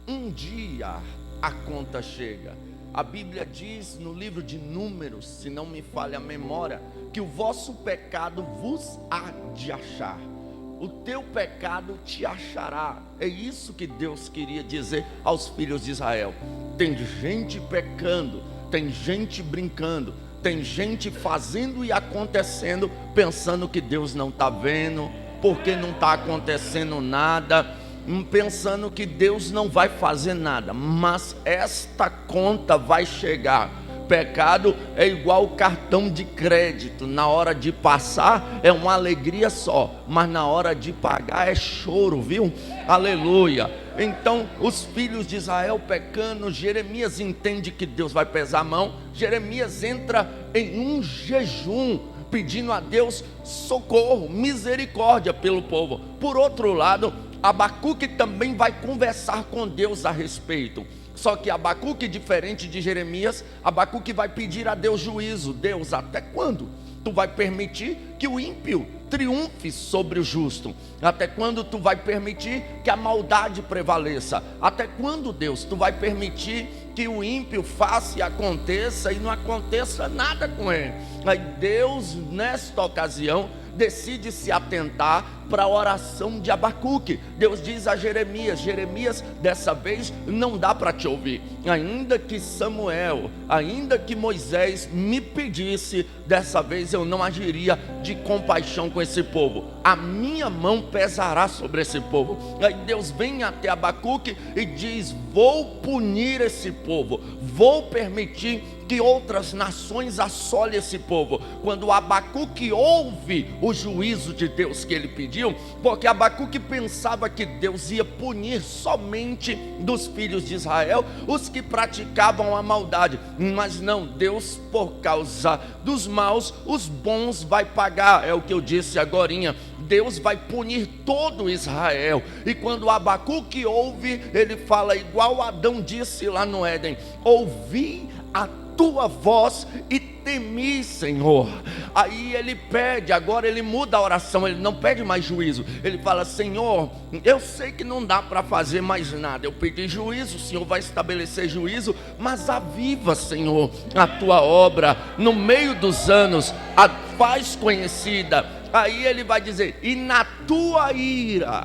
um dia a conta chega. A Bíblia diz no livro de Números, se não me falha a memória, que o vosso pecado vos há de achar. O teu pecado te achará. É isso que Deus queria dizer aos filhos de Israel. Tem gente pecando, tem gente brincando, tem gente fazendo e acontecendo, pensando que Deus não está vendo, porque não está acontecendo nada, pensando que Deus não vai fazer nada. Mas esta conta vai chegar. Pecado é igual o cartão de crédito. Na hora de passar é uma alegria só, mas na hora de pagar é choro, viu? Aleluia. Então os filhos de Israel pecando, Jeremias entende que Deus vai pesar a mão. Jeremias entra em um jejum, pedindo a Deus socorro, misericórdia pelo povo. Por outro lado, Abacuque também vai conversar com Deus a respeito. Só que Abacuque, diferente de Jeremias, Abacuque vai pedir a Deus juízo. Deus, até quando tu vai permitir que o ímpio triunfe sobre o justo? Até quando tu vai permitir que a maldade prevaleça? Até quando, Deus, tu vai permitir que o ímpio faça e aconteça e não aconteça nada com ele? Aí Deus, nesta ocasião, decide se atentar para a oração de Abacuque. Deus diz a Jeremias: Jeremias, dessa vez não dá para te ouvir. Ainda que Samuel, ainda que Moisés me pedisse, dessa vez eu não agiria de compaixão com esse povo. A minha mão pesará sobre esse povo. Aí Deus vem até Abacuque e diz: vou punir esse povo, vou permitir que outras nações assolem esse povo. Quando Abacuque ouve o juízo de Deus que ele pediu, porque Abacuque pensava que Deus ia punir somente dos filhos de Israel os que praticavam a maldade, mas não, Deus, por causa dos maus, os bons vai pagar. É o que eu disse agorinha, Deus vai punir todo Israel. E quando Abacuque ouve, ele fala igual Adão disse lá no Éden: ouvi a tua voz e temi, Senhor. Aí ele pede, agora ele muda a oração, ele não pede mais juízo, ele fala: Senhor, eu sei que não dá para fazer mais nada, eu pedi juízo, o Senhor vai estabelecer juízo, mas aviva, Senhor, a tua obra no meio dos anos, a faz conhecida. Aí ele vai dizer: e na tua ira,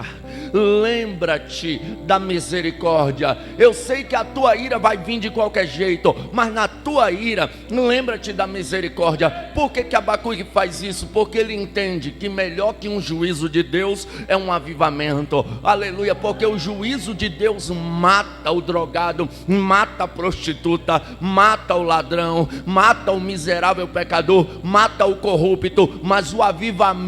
lembra-te da misericórdia. Eu sei que a tua ira vai vir de qualquer jeito, mas na tua ira, lembra-te da misericórdia. Por que Abacuque faz isso? Porque ele entende que melhor que um juízo de Deus é um avivamento. Aleluia. Porque o juízo de Deus mata o drogado, mata a prostituta, mata o ladrão, mata o miserável pecador, mata o corrupto. Mas o avivamento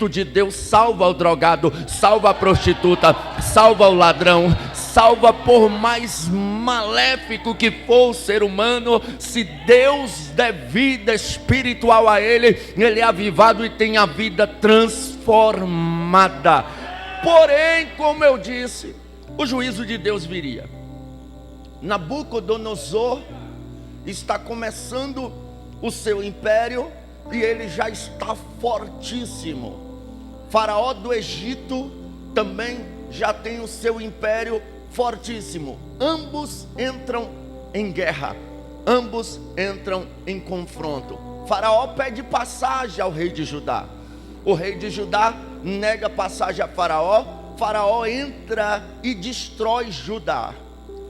de Deus salva o drogado, salva a prostituta, salva o ladrão, salva. Por mais maléfico que for o ser humano, se Deus der vida espiritual a ele, ele é avivado e tem a vida transformada. Porém, como eu disse, o juízo de Deus viria. Nabucodonosor está começando o seu império e ele já está fortíssimo. Faraó do Egito também já tem o seu império fortíssimo. Ambos entram em guerra, ambos entram em confronto. Faraó pede passagem ao rei de Judá. O rei de Judá nega passagem a Faraó. Faraó entra e destrói Judá.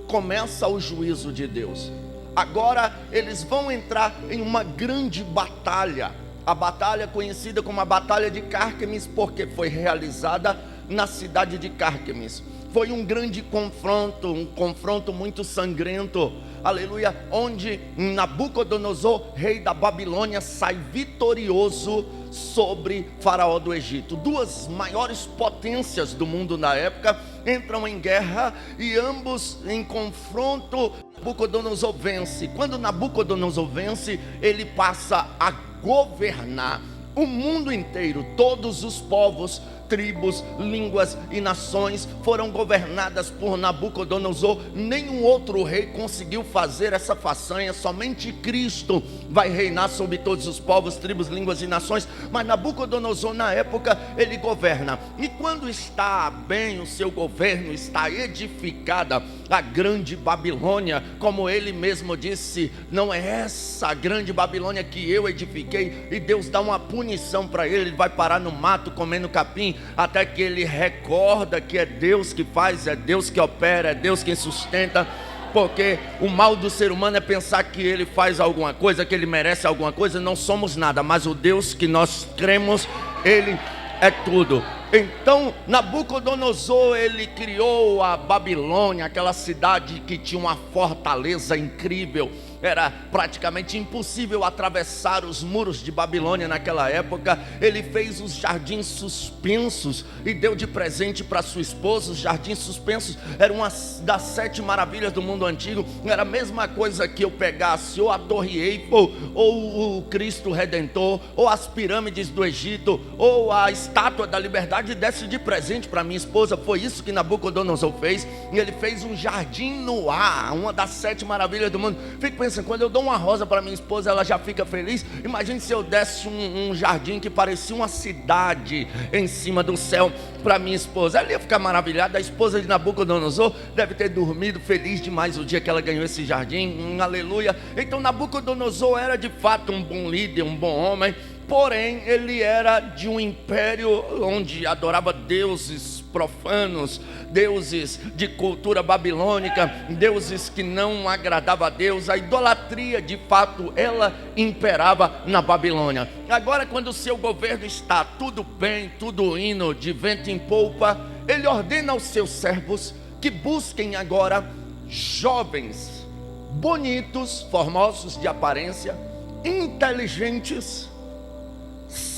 Começa o juízo de Deus. Agora eles vão entrar em uma grande batalha. A batalha conhecida como a Batalha de Cárquemes, porque foi realizada na cidade de Cárquemes. Foi um grande confronto, um confronto muito sangrento, aleluia, onde Nabucodonosor, rei da Babilônia, sai vitorioso sobre Faraó do Egito. Duas maiores potências do mundo na época entram em guerra e ambos em confronto. Nabucodonosor vence. Quando Nabucodonosor vence, ele passa a governar o mundo inteiro. Todos os povos tribos, línguas e nações foram governadas por Nabucodonosor. Nenhum outro rei conseguiu fazer essa façanha. Somente Cristo vai reinar sobre todos os povos, tribos, línguas e nações. Mas Nabucodonosor, na época, ele governa. E quando está bem o seu governo, está edificada a grande Babilônia, como ele mesmo disse, não é essa a grande Babilônia que eu edifiquei. E Deus dá uma punição para ele. Ele vai parar no mato comendo capim, até que ele recorda que é Deus que faz, é Deus que opera, é Deus quem sustenta. Porque o mal do ser humano é pensar que ele faz alguma coisa, que ele merece alguma coisa. Não somos nada, mas o Deus que nós cremos, ele é tudo. Então Nabucodonosor, ele criou a Babilônia, aquela cidade que tinha uma fortaleza incrível. Era praticamente impossível atravessar os muros de Babilônia naquela época. Ele fez os jardins suspensos e deu de presente para sua esposa. Os jardins suspensos eram uma das 7 maravilhas do mundo antigo. Era a mesma coisa que eu pegasse ou a Torre Eiffel, ou o Cristo Redentor, ou as pirâmides do Egito, ou a Estátua da Liberdade, e desse de presente para minha esposa. Foi isso que Nabucodonosor fez. E ele fez um jardim no ar, uma das 7 maravilhas do mundo. Fico pensando, quando eu dou uma rosa para minha esposa, ela já fica feliz. Imagine se eu desse um jardim que parecia uma cidade em cima do céu para minha esposa. Ela ia ficar maravilhada. A esposa de Nabucodonosor deve ter dormido feliz demais o dia que ela ganhou esse jardim. Aleluia. Então Nabucodonosor era de fato um bom líder, um bom homem. Porém, ele era de um império onde adorava deuses profanos, deuses de cultura babilônica, deuses que não agradavam a Deus. A idolatria, de fato, ela imperava na Babilônia. Agora, quando o seu governo está tudo bem, tudo indo de vento em polpa, ele ordena aos seus servos que busquem agora jovens, bonitos, formosos de aparência, inteligentes,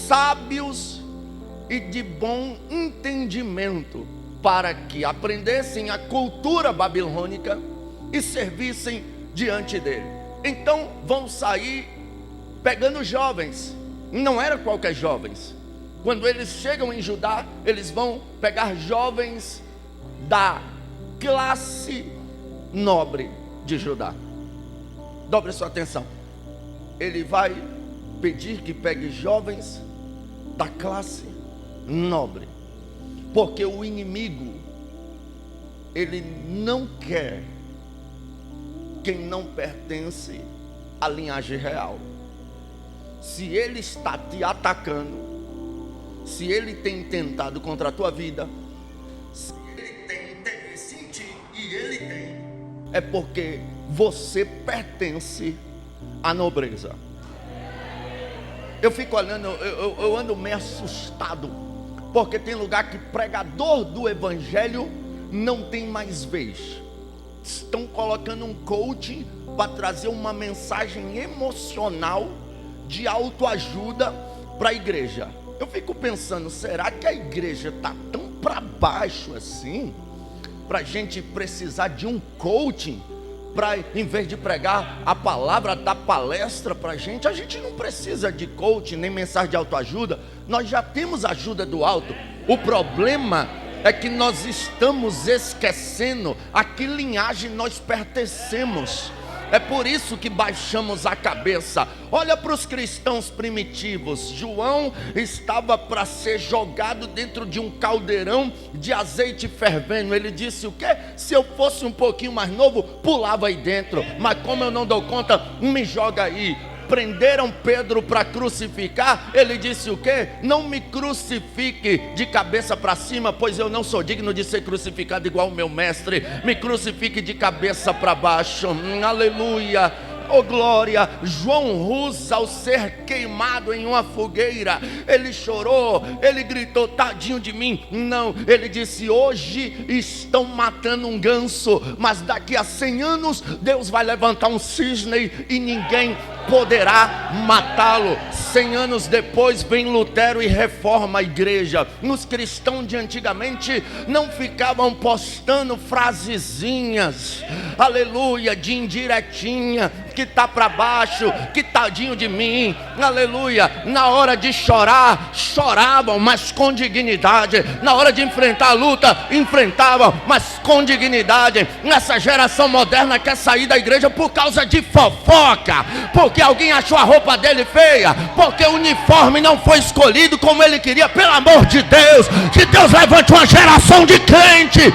sábios e de bom entendimento, para que aprendessem a cultura babilônica e servissem diante dele. Então vão sair pegando jovens. Não era qualquer jovens. Quando eles chegam em Judá, eles vão pegar jovens da classe nobre de Judá. Dobre sua atenção. Ele vai pedir que pegue jovens da classe nobre, porque o inimigo, ele não quer quem não pertence à linhagem real. Se ele está te atacando, se ele tem tentado contra a tua vida, se ele tem interesse em ti, e ele tem, é porque você pertence à nobreza. Eu fico olhando, eu ando meio assustado, porque tem lugar que pregador do evangelho não tem mais vez. Estão colocando um coaching para trazer uma mensagem emocional de autoajuda para a igreja. Eu fico pensando, será que a igreja está tão para baixo assim, para a gente precisar de um coaching? Para, em vez de pregar a palavra, dar palestra para a gente não precisa de coaching, nem mensagem de autoajuda. Nós já temos ajuda do alto. O problema é que nós estamos esquecendo a que linhagem nós pertencemos. É por isso que baixamos a cabeça. Olha para os cristãos primitivos. João estava para ser jogado dentro de um caldeirão de azeite fervendo. Ele disse o quê? Se eu fosse um pouquinho mais novo, pulava aí dentro. Mas como eu não dou conta, me joga aí. Prenderam Pedro para crucificar. Ele disse o quê? Não me crucifique de cabeça para cima, pois eu não sou digno de ser crucificado igual o meu mestre. Me crucifique de cabeça para baixo. Aleluia. Oh glória. João Rus, ao ser queimado em uma fogueira, ele chorou, ele gritou, tadinho de mim. Não, ele disse, hoje estão matando um ganso, mas daqui a 100 anos Deus vai levantar um cisne e ninguém poderá matá-lo. 100 anos depois vem Lutero e reforma a igreja. Os cristãos de antigamente não ficavam postando frasezinhas, aleluia, de indiretinha, que tá para baixo, que tadinho de mim, aleluia. Na hora de chorar, choravam, mas com dignidade. Na hora de enfrentar a luta, enfrentavam, mas com dignidade. Essa geração moderna quer sair da igreja por causa de fofoca, porque alguém achou a roupa dele feia, porque o uniforme não foi escolhido como ele queria. Pelo amor de Deus, que Deus levante uma geração de crente.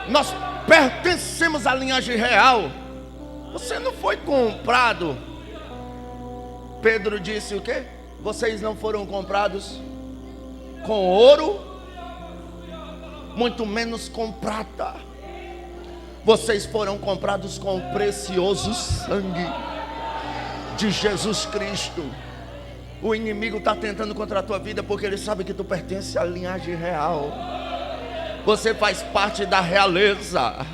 Nós pertencemos à linhagem real. Você não foi comprado. Pedro disse o quê? Vocês não foram comprados com ouro, muito menos com prata. Vocês foram comprados com o precioso sangue de Jesus Cristo. O inimigo está tentando contra a tua vida porque ele sabe que tu pertence à linhagem real. Você faz parte da realeza.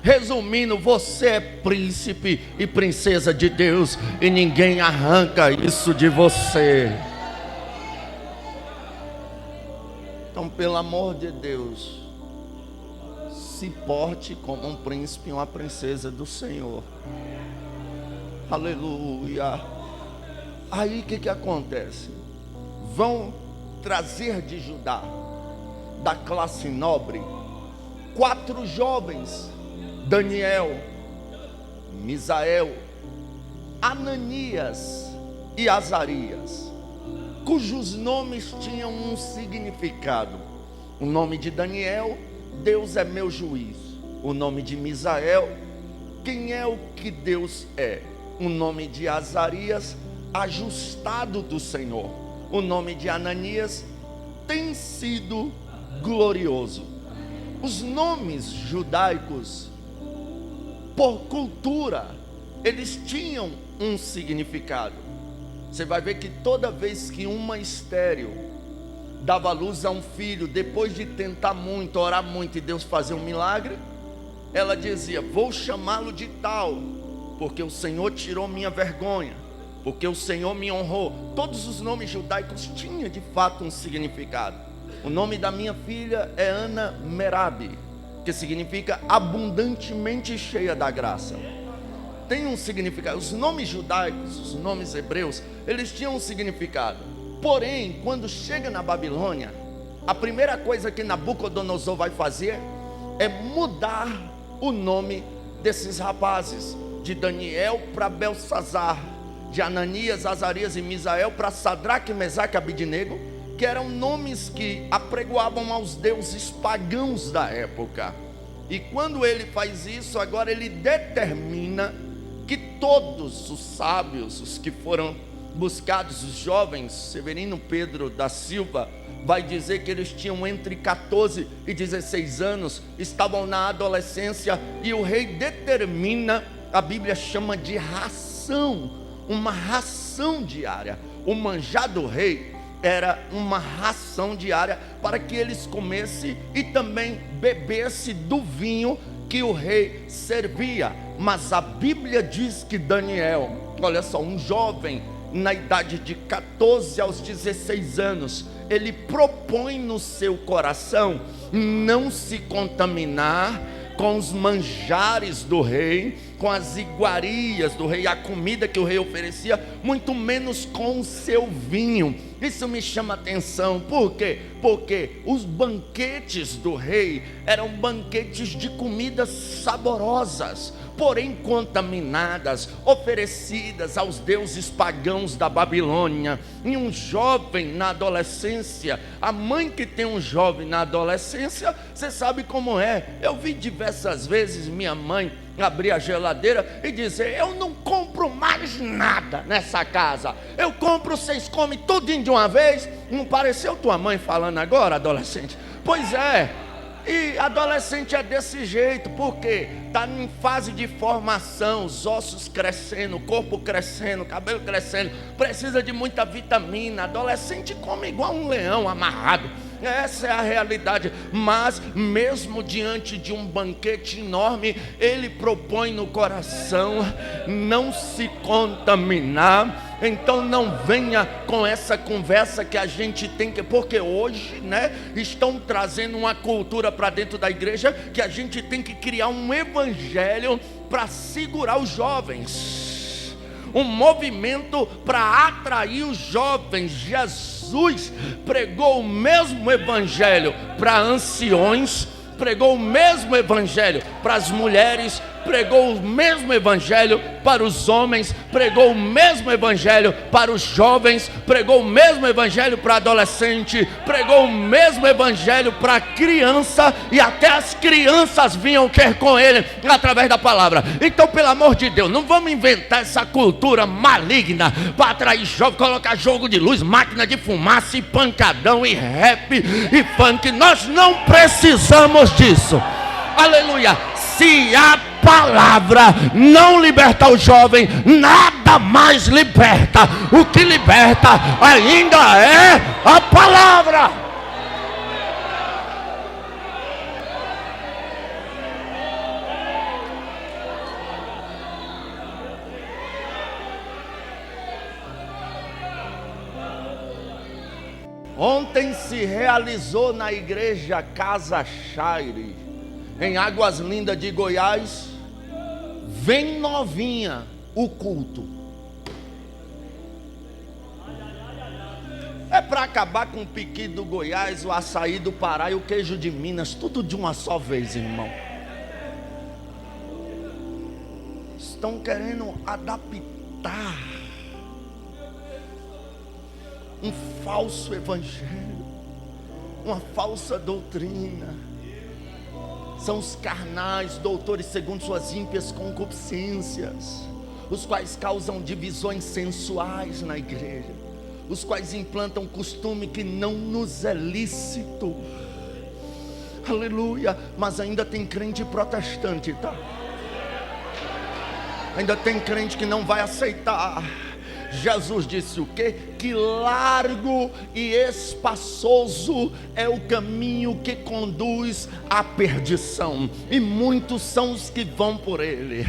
Resumindo, você é príncipe e princesa de Deus, e ninguém arranca isso de você. Então, pelo amor de Deus, se porte como um príncipe e uma princesa do Senhor. Aleluia. Aí o que acontece? Vão trazer de Judá, da classe nobre, 4 jovens: Daniel, Misael, Ananias e Azarias, cujos nomes tinham um significado. O nome de Daniel: Deus é meu juiz. O nome de Misael: quem é o que Deus é. O nome de Azarias: ajustado do Senhor. O nome de Ananias: tem sido glorioso. Os nomes judaicos, por cultura, eles tinham um significado. Você vai ver que toda vez que uma estéril dava luz a um filho, depois de tentar muito, orar muito e Deus fazer um milagre, ela dizia: vou chamá-lo de tal, porque o Senhor tirou minha vergonha, porque o Senhor me honrou. Todos os nomes judaicos tinham de fato um significado. O nome da minha filha é Ana Merabi, que significa abundantemente cheia da graça. Tem um significado. Os nomes judaicos, os nomes hebreus, eles tinham um significado. Porém, quando chega na Babilônia, a primeira coisa que Nabucodonosor vai fazer é mudar o nome desses rapazes, de Daniel para Belsazar, de Ananias, Azarias e Misael para Sadraque, Mesaque e Abidnego, que eram nomes que apregoavam aos deuses pagãos da época. E quando ele faz isso, agora ele determina que todos os sábios, os que foram buscados, os jovens, Severino Pedro da Silva vai dizer que eles tinham entre 14 e 16 anos, estavam na adolescência, e o rei determina, a Bíblia chama de ração, uma ração diária. O manjar do rei era uma ração diária para que eles comessem e também bebessem do vinho que o rei servia. Mas a Bíblia diz que Daniel, olha só, um jovem na idade de 14 aos 16 anos, ele propõe no seu coração não se contaminar com os manjares do rei, com as iguarias do rei, a comida que o rei oferecia, muito menos com o seu vinho. Isso me chama atenção. Por quê? Porque os banquetes do rei eram banquetes de comidas saborosas, porém contaminadas, oferecidas aos deuses pagãos da Babilônia. E um jovem na adolescência, a mãe que tem um jovem na adolescência, você sabe como é. Eu vi diversas vezes minha mãe abrir a geladeira e dizer: eu não compro mais nada nessa casa, eu compro, vocês comem tudinho de uma vez. Não pareceu tua mãe falando agora, adolescente? Pois é. E adolescente é desse jeito, porque está em fase de formação, os ossos crescendo, o corpo crescendo, o cabelo crescendo, precisa de muita vitamina. Adolescente come igual um leão amarrado. Essa é a realidade. Mas mesmo diante de um banquete enorme, ele propõe no coração não se contaminar. Então não venha com essa conversa que a gente tem que, porque hoje, estão trazendo uma cultura para dentro da igreja que a gente tem que criar um evangelho para segurar os jovens, um movimento para atrair os jovens. Jesus pregou o mesmo evangelho para anciões, pregou o mesmo evangelho para as mulheres, pregou o mesmo evangelho para os homens, pregou o mesmo evangelho para os jovens, pregou o mesmo evangelho para adolescente, pregou o mesmo evangelho para criança, e até as crianças vinham ter com ele através da palavra. Então, pelo amor de Deus, não vamos inventar essa cultura maligna para atrair jovens, colocar jogo de luz, máquina de fumaça e pancadão e rap e funk. Nós não precisamos disso. Aleluia. Se a palavra não libertar o jovem, nada mais liberta. O que liberta ainda é a palavra. Ontem se realizou na igreja Casa Chaire, em Águas Lindas de Goiás. Vem novinha o culto. É para acabar com o piqui do Goiás, o açaí do Pará e o queijo de Minas, tudo de uma só vez, irmão. Estão querendo adaptar um falso evangelho, uma falsa doutrina. São os carnais, doutores segundo suas ímpias concupiscências, os quais causam divisões sensuais na igreja, os quais implantam costume que não nos é lícito. Aleluia. Mas ainda tem crente protestante, tá? Ainda tem crente que não vai aceitar. Jesus disse o quê? Que largo e espaçoso é o caminho que conduz à perdição, e muitos são os que vão por ele.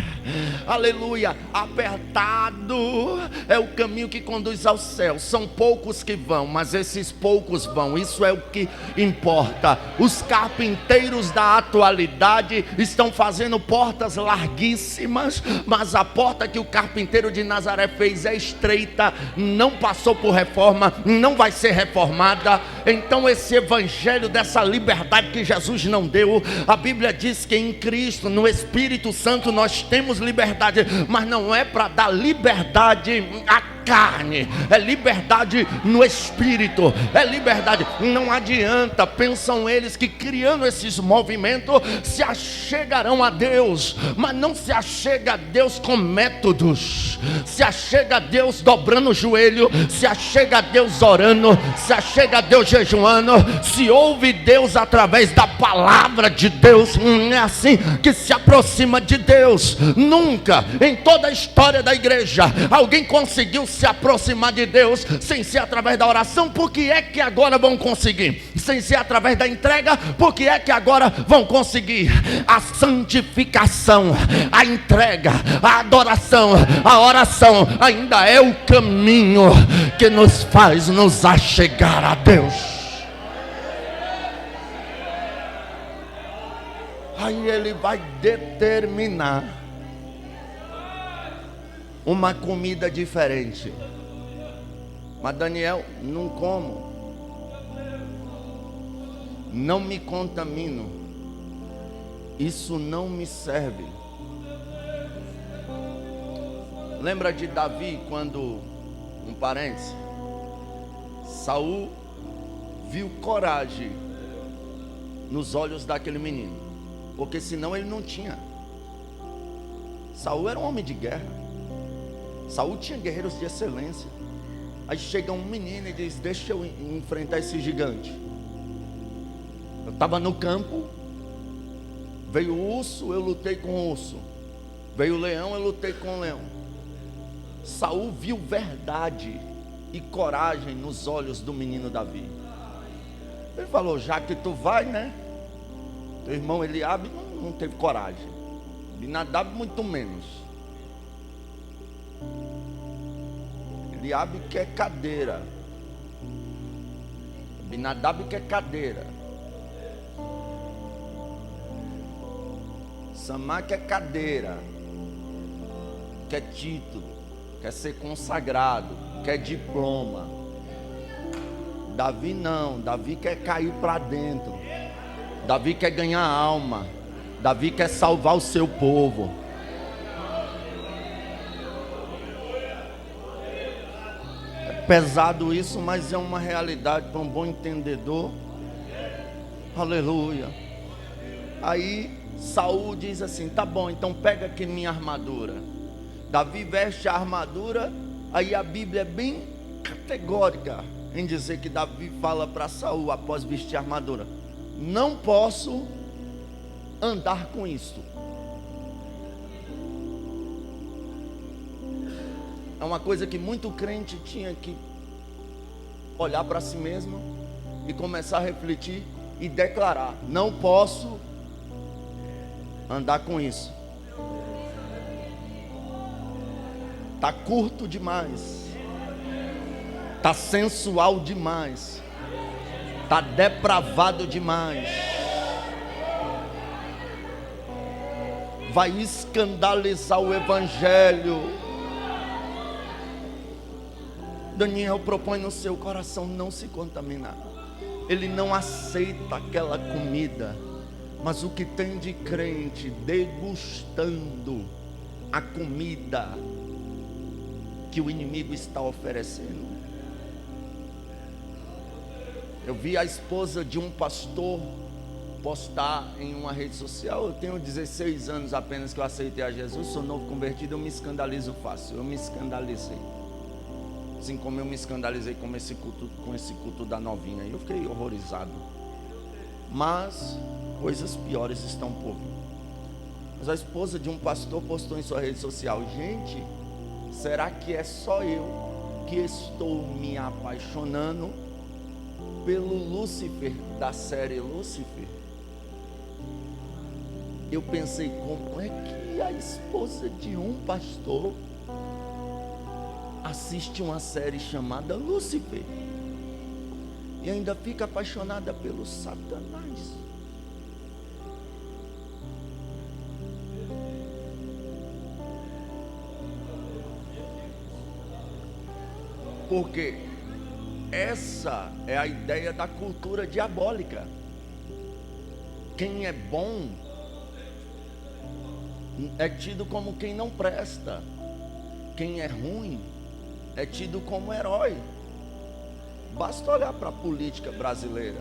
Aleluia. Apertado é o caminho que conduz ao céu, são poucos que vão, mas esses poucos vão, isso é o que importa. Os carpinteiros da atualidade estão fazendo portas larguíssimas, mas a porta que o carpinteiro de Nazaré fez é estreita, não passou por reforma, não vai ser reformada. Então esse evangelho dessa liberdade que Jesus não deu, a Bíblia diz que em Cristo, no Espírito Santo, nós temos liberdade, mas não é para dar liberdade à carne, é liberdade no Espírito, é liberdade. Não adianta, pensam eles que criando esses movimentos se achegarão a Deus, mas não se achega a Deus com métodos, se achega a Deus dobrando o joelho, se achega a Deus orando, se achega a Deus jejuando, se ouve Deus através da palavra de Deus. É assim que se aproxima de Deus. Nunca em toda a história da igreja alguém conseguiu se aproximar de Deus sem ser através da oração. Por que é que agora vão conseguir? Sem ser através da entrega, por que é que agora vão conseguir? A santificação, a entrega, a adoração, a oração ainda é o caminho que nos faz nos achegar a Deus. Aí ele vai determinar uma comida diferente. Mas Daniel, não como, não me contamino, isso não me serve. Lembra de Davi, quando, um parênteses, Saul viu coragem nos olhos daquele menino, porque senão ele não tinha. Saul era um homem de guerra, Saul tinha guerreiros de excelência. Aí chega um menino e diz: deixa eu enfrentar esse gigante. Eu estava no campo, Veio o urso, eu lutei com o urso. Veio o leão, eu lutei com o leão. Saul viu verdade e coragem nos olhos do menino Davi. Ele falou: já que tu vai, né? Teu irmão Eliabe não teve coragem. Abinadab muito menos. Eliabe quer cadeira. Abinadab quer cadeira. Samar quer cadeira. Quer título. Quer ser consagrado. Quer diploma. Davi não. Davi quer cair para dentro. Davi quer ganhar alma. Davi quer salvar o seu povo. É pesado isso, mas é uma realidade para um bom entendedor. Aleluia. Aí Saul diz assim: tá bom, então pega aqui minha armadura. Davi veste a armadura. Aí a Bíblia é bem categórica em dizer que Davi fala para Saul após vestir a armadura: não posso andar com isto. É uma coisa que muito crente tinha que olhar para si mesmo e começar a refletir e declarar: não posso andar com isso. Está curto demais, está sensual demais, está depravado demais, vai escandalizar o evangelho. Daniel propõe no seu coração não se contaminar. Ele não aceita aquela comida, mas o que tem de crente degustando a comida que o inimigo está oferecendo. Eu vi a esposa de um pastor postar em uma rede social: eu tenho 16 anos apenas que eu aceitei a Jesus, sou novo convertido, eu me escandalizo fácil. Eu me escandalizei, assim como eu me escandalizei com esse culto da novinha. Eu fiquei horrorizado. Mas coisas piores estão por vir. Mas a esposa de um pastor postou em sua rede social: gente, será que é só eu que estou me apaixonando pelo Lúcifer da série Lúcifer? Eu pensei: como é que a esposa de um pastor assiste uma série chamada Lúcifer e ainda fica apaixonada pelo Satanás? Porque essa é a ideia da cultura diabólica. Quem é bom é tido como quem não presta. Quem é ruim é tido como herói. Basta olhar para a política brasileira,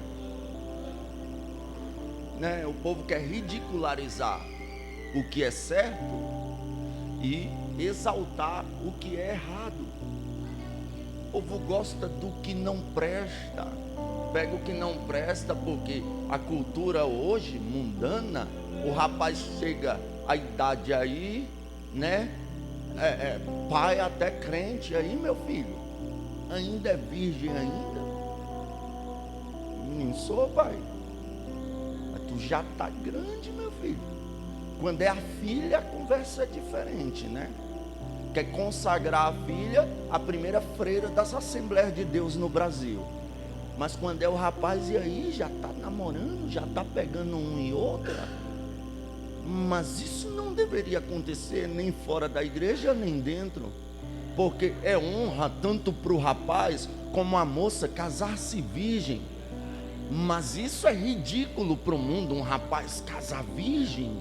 né? O povo quer ridicularizar o que é certo e exaltar o que é errado. O povo gosta do que não presta. Pega o que não presta, porque a cultura hoje, mundana, o rapaz chega à idade aí, né? Pai até crente aí, meu filho, ainda é virgem ainda? Não sou, pai. Mas tu já está grande, meu filho. Quando é a filha, a conversa é diferente, né? Quer consagrar a filha a primeira freira das Assembleias de Deus no Brasil. Mas quando é o rapaz, e aí já está namorando, já está pegando um e outra. Mas isso não deveria acontecer nem fora da igreja, nem dentro. Porque é honra tanto para o rapaz como a moça casar-se virgem. Mas isso é ridículo para o mundo, um rapaz casar virgem.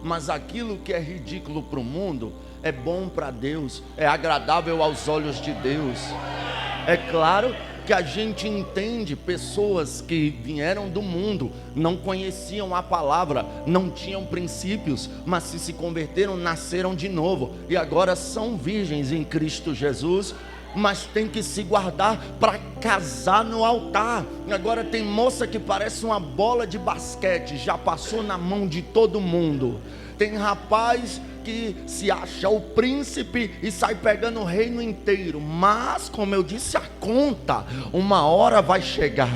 Mas aquilo que é ridículo para o mundo é bom para Deus, é agradável aos olhos de Deus. É claro que a gente entende pessoas que vieram do mundo, não conheciam a palavra, não tinham princípios, mas se converteram, nasceram de novo e agora são virgens em Cristo Jesus, mas tem que se guardar para casar no altar. Agora tem moça que parece uma bola de basquete, já passou na mão de todo mundo. Tem rapaz que se acha o príncipe e sai pegando o reino inteiro, mas como eu disse, a conta uma hora vai chegar.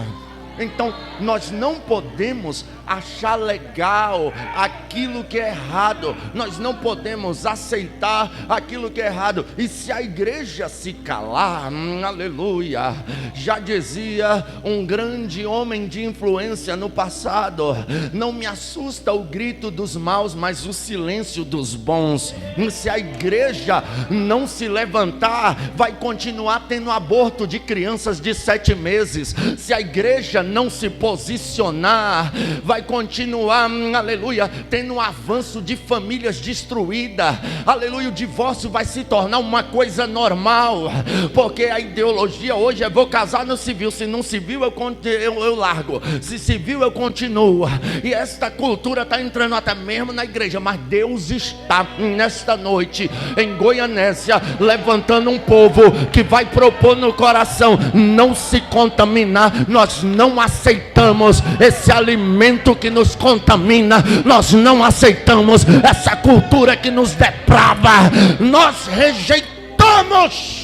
Então nós não podemos achar legal aquilo que é errado, nós não podemos aceitar aquilo que é errado. E se a igreja se calar, aleluia, já dizia um grande homem de influência no passado: não me assusta o grito dos maus, mas o silêncio dos bons. Se a igreja não se levantar, vai continuar tendo aborto de crianças de 7 meses. Se a igreja não se posicionar, vai continuar, aleluia, tendo um avanço de famílias destruídas. Aleluia, o divórcio vai se tornar uma coisa normal, porque a ideologia hoje é: vou casar no civil, se não civil eu largo, se civil eu continuo. E esta cultura está entrando até mesmo na igreja. Mas Deus está nesta noite em Goianésia levantando um povo que vai propor no coração não se contaminar. Nós não aceitamos esse alimento que nos contamina, nós não aceitamos essa cultura que nos deprava, nós rejeitamos.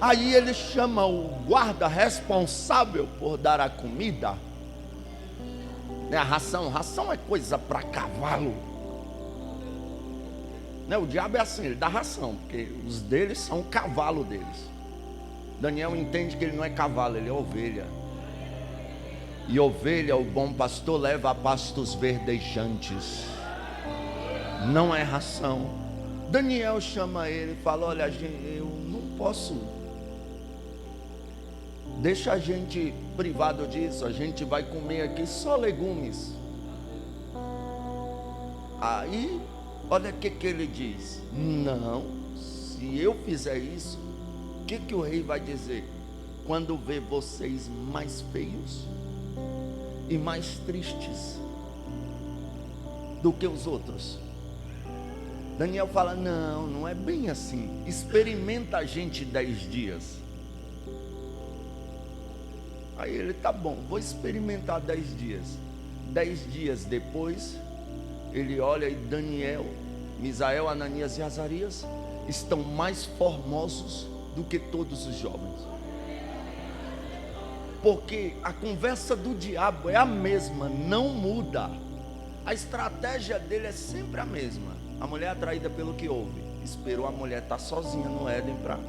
Aí ele chama o guarda responsável por dar a comida, né? A ração é coisa para cavalo, né? O diabo é assim, ele dá ração, porque os deles são o cavalo deles. Daniel entende que ele não é cavalo, ele é ovelha. E ovelha, o bom pastor leva a pastos verdejantes, não é ração. Daniel chama ele e fala: olha, eu não posso, deixa a gente privado disso, a gente vai comer aqui só legumes. Aí, olha o que ele diz: não, se eu fizer isso, o que o rei vai dizer? Quando vê vocês mais feios e mais tristes do que os outros. Daniel fala: não é bem assim, experimenta a gente 10 dias. Aí ele: tá bom, vou experimentar 10 dias. 10 dias depois, ele olha e Daniel, Misael, Ananias e Azarias estão mais formosos do que todos os jovens. Porque a conversa do diabo é a mesma, não muda. A estratégia dele é sempre a mesma. A mulher atraída pelo que ouve, esperou a mulher estar sozinha no Éden para.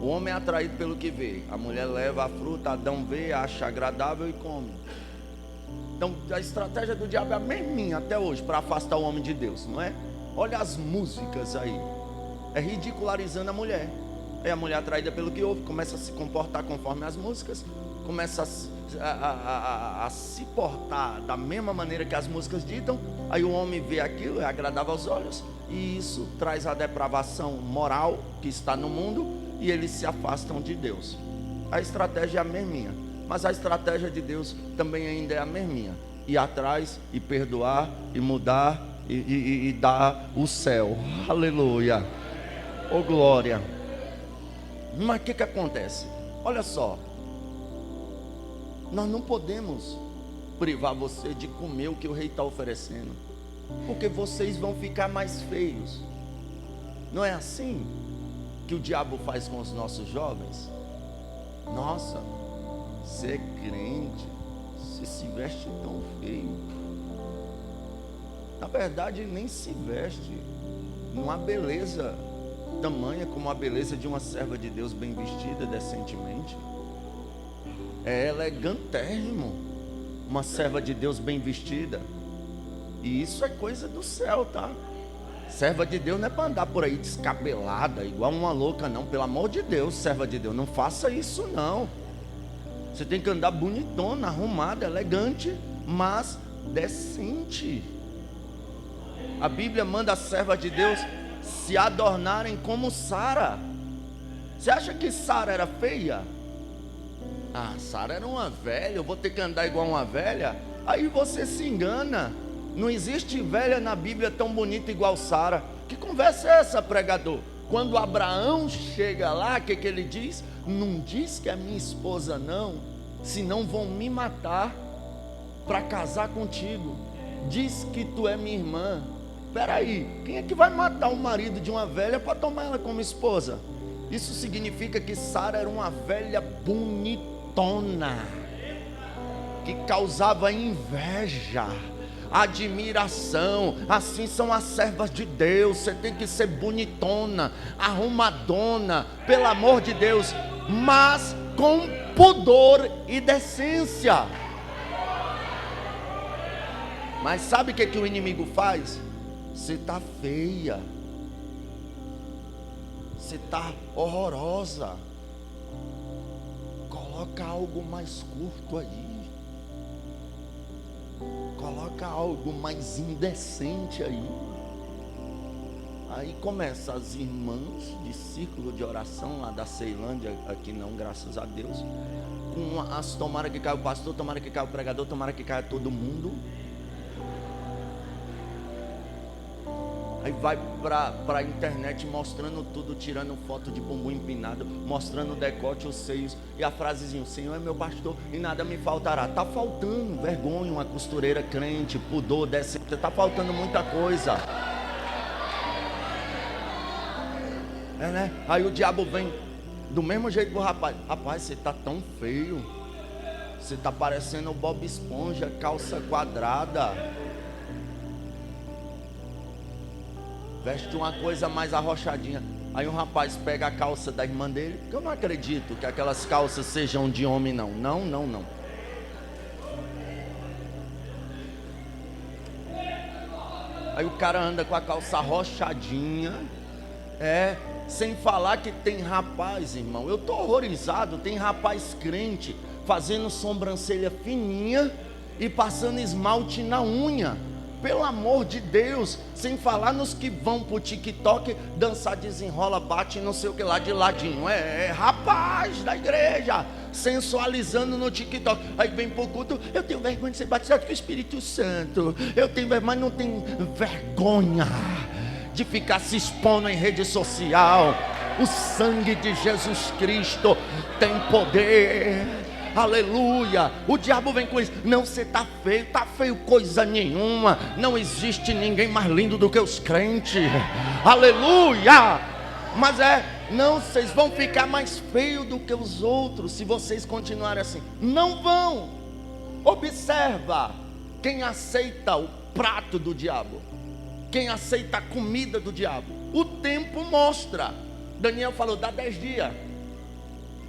O homem é atraído pelo que vê. A mulher leva a fruta, Adão vê, acha agradável e come. Então a estratégia do diabo é a mesminha até hoje, para afastar o homem de Deus, não é? Olha as músicas aí, é ridicularizando a mulher. Aí a mulher atraída pelo que ouve começa a se comportar conforme as músicas, começa a se portar da mesma maneira que as músicas ditam. Aí o homem vê aquilo, é agradável aos olhos, e isso traz a depravação moral que está no mundo, e eles se afastam de Deus. A estratégia é a mesminha, mas a estratégia de Deus também ainda é a mesminha: ir atrás e perdoar e mudar e dar o céu. Aleluia, oh glória. Mas o que acontece? Olha só, nós não podemos privar você de comer o que o rei está oferecendo, porque vocês vão ficar mais feios. Não é assim que o diabo faz com os nossos jovens? Nossa, você é crente, você se veste tão feio. Na verdade nem se veste, não há beleza tamanha como a beleza de uma serva de Deus bem vestida decentemente. É elegantérrimo uma serva de Deus bem vestida. E isso é coisa do céu, tá? Serva de Deus não é para andar por aí descabelada, igual uma louca, não. Pelo amor de Deus, serva de Deus, não faça isso não. Você tem que andar bonitona, arrumada, elegante, mas decente. A Bíblia manda a serva de Deus se adornarem como Sara. Você acha que Sara era feia? Ah, Sara era uma velha, eu vou ter que andar igual uma velha? Aí você se engana. Não existe velha na Bíblia tão bonita igual Sara. Que conversa é essa, pregador? Quando Abraão chega lá, o que ele diz? Não diz que é minha esposa não, senão vão me matar para casar contigo. Diz que tu é minha irmã. Peraí, quem é que vai matar o marido de uma velha para tomar ela como esposa? Isso significa que Sara era uma velha bonitona, que causava inveja, admiração. Assim são as servas de Deus. Você tem que ser bonitona, arrumadona, pelo amor de Deus, mas com pudor e decência. Mas sabe o que o inimigo faz? Você está feia, você está horrorosa, coloca algo mais curto aí, coloca algo mais indecente aí. Aí começa as irmãs de círculo de oração lá da Ceilândia, aqui não, graças a Deus, com as tomara que caia o pastor, tomara que caia o pregador, tomara que caia todo mundo. Aí vai para a internet mostrando tudo, tirando foto de bumbum empinado, mostrando o decote, os seios, e a frasezinha: o Senhor é meu pastor e nada me faltará. Está faltando vergonha, uma costureira crente, pudor, decência, está faltando muita coisa. É, né? Aí o diabo vem do mesmo jeito pro rapaz: rapaz, você está tão feio, você está parecendo o Bob Esponja, calça quadrada. Veste uma coisa mais arrochadinha. Aí um rapaz pega a calça da irmã dele, porque eu não acredito que aquelas calças sejam de homem, não. Não. Aí o cara anda com a calça arrochadinha, sem falar que tem rapaz, irmão, eu tô horrorizado, tem rapaz crente fazendo sobrancelha fininha e passando esmalte na unha. Pelo amor de Deus, sem falar nos que vão pro TikTok dançar, desenrola, bate, não sei o que lá de ladinho. Rapaz da igreja, sensualizando no TikTok. Aí vem pro culto: eu tenho vergonha de ser batizado com o Espírito Santo. Eu tenho vergonha, mas não tenho vergonha de ficar se expondo em rede social. O sangue de Jesus Cristo tem poder. Aleluia. O diabo vem com isso: não, você está feio coisa nenhuma, não existe ninguém mais lindo do que os crentes. Aleluia. Mas não, vocês vão ficar mais feios do que os outros se vocês continuarem assim. Não vão. Observa, quem aceita o prato do diabo, quem aceita a comida do diabo, o tempo mostra. Daniel falou: dá 10 dias.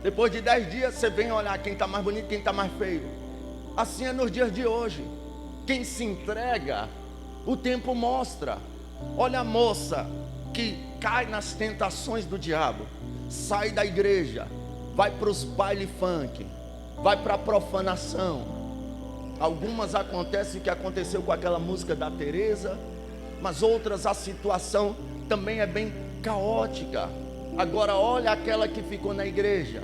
Depois de 10 dias você vem olhar quem está mais bonito, quem está mais feio. Assim é nos dias de hoje. Quem se entrega, o tempo mostra. Olha a moça que cai nas tentações do diabo, sai da igreja, vai para os baile funk, vai para a profanação. Algumas acontecem o que aconteceu com aquela música da Teresa, mas outras a situação também é bem caótica. Agora olha aquela que ficou na igreja,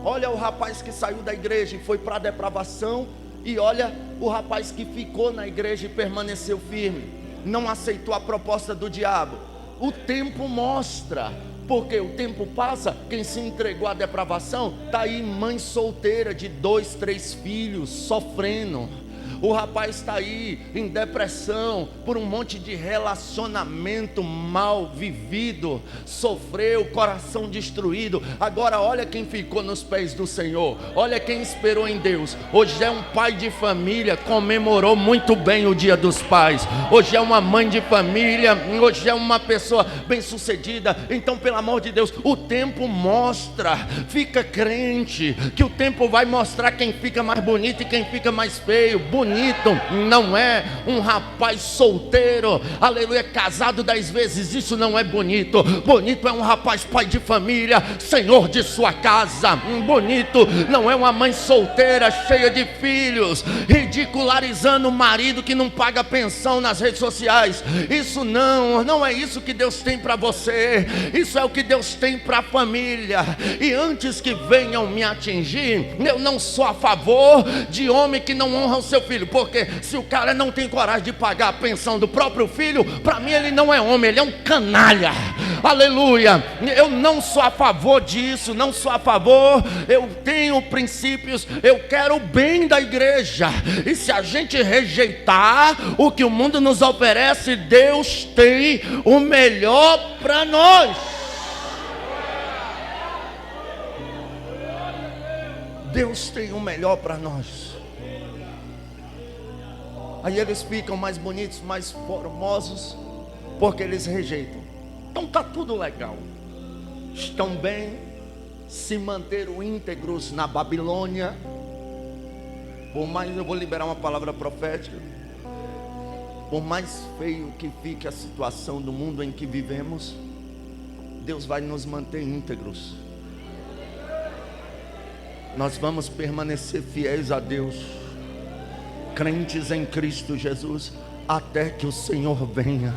olha o rapaz que saiu da igreja e foi para a depravação, e olha o rapaz que ficou na igreja e permaneceu firme, não aceitou a proposta do diabo. O tempo mostra, porque o tempo passa. Quem se entregou à depravação está aí, mãe solteira de 2, 3 filhos, sofrendo. O rapaz está aí em depressão por um monte de relacionamento mal vivido, sofreu, coração destruído. Agora olha quem ficou nos pés do Senhor, olha quem esperou em Deus. Hoje é um pai de família, comemorou muito bem o dia dos pais. Hoje é uma mãe de família, hoje é uma pessoa bem sucedida. Então, pelo amor de Deus, o tempo mostra. Fica crente que o tempo vai mostrar quem fica mais bonito e quem fica mais feio. Bonito não é um rapaz solteiro, aleluia, casado 10 vezes, isso não é bonito. Bonito é um rapaz pai de família, senhor de sua casa. Bonito não é uma mãe solteira, cheia de filhos, ridicularizando o marido que não paga pensão nas redes sociais. Isso não é isso que Deus tem para você. Isso é o que Deus tem para a família. E antes que venham me atingir, eu não sou a favor de homem que não honra o seu filho. filho, porque se o cara não tem coragem de pagar a pensão do próprio filho, para mim ele não é homem, ele é um canalha. Aleluia. Eu não sou a favor disso, não sou a favor. Eu tenho princípios, eu quero o bem da igreja. E se a gente rejeitar o que o mundo nos oferece, Deus tem o melhor para nós. Deus tem o melhor para nós. Aí eles ficam mais bonitos, mais formosos, porque eles rejeitam. Então está tudo legal. Estão bem, se manteram íntegros na Babilônia. Por mais, eu vou liberar uma palavra profética. Por mais feio que fique a situação do mundo em que vivemos, Deus vai nos manter íntegros. Nós vamos permanecer fiéis a Deus, crentes em Cristo Jesus, até que o Senhor venha.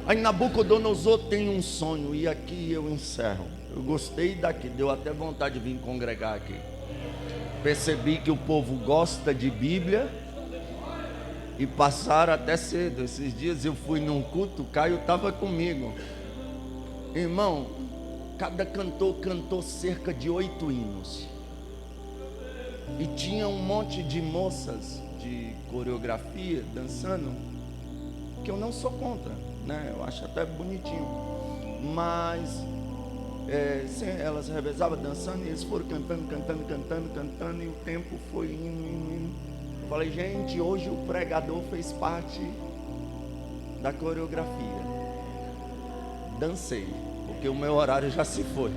Aí Nabucodonosor tem um sonho, e aqui eu encerro. Eu gostei daqui, deu até vontade de vir congregar aqui. Percebi que o povo gosta de Bíblia e passaram até cedo. Esses dias eu fui num culto, o Caio estava comigo. Irmão, cada cantor cantou cerca de 8 hinos. E tinha um monte de moças de coreografia dançando, que eu não sou contra, né? Eu acho até bonitinho. Mas elas revezavam dançando e eles foram cantando, e o tempo foi indo. Eu falei, gente, hoje o pregador fez parte da coreografia. Dancei, porque o meu horário já se foi.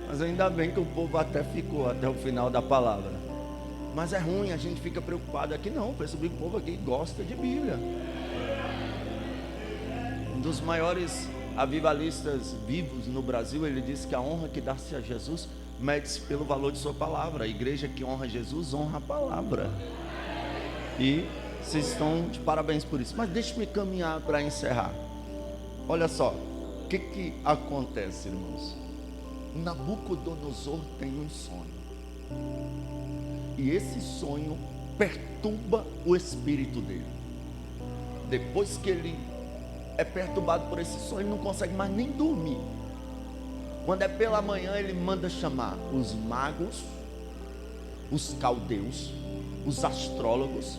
Mas ainda bem que o povo até ficou até o final da palavra. Mas é ruim, a gente fica preocupado. Aqui não, percebi que o povo aqui gosta de Bíblia. Um dos maiores avivalistas vivos no Brasil, ele disse que a honra que dá-se a Jesus mede-se pelo valor de sua palavra. A igreja que honra Jesus honra a palavra. E vocês estão de parabéns por isso. Mas deixe-me caminhar para encerrar. Olha só, o que acontece, irmãos? Nabucodonosor tem um sonho, e esse sonho perturba o espírito dele. Depois que ele é perturbado por esse sonho, ele não consegue mais nem dormir. Quando é pela manhã, ele manda chamar os magos, os caldeus, os astrólogos,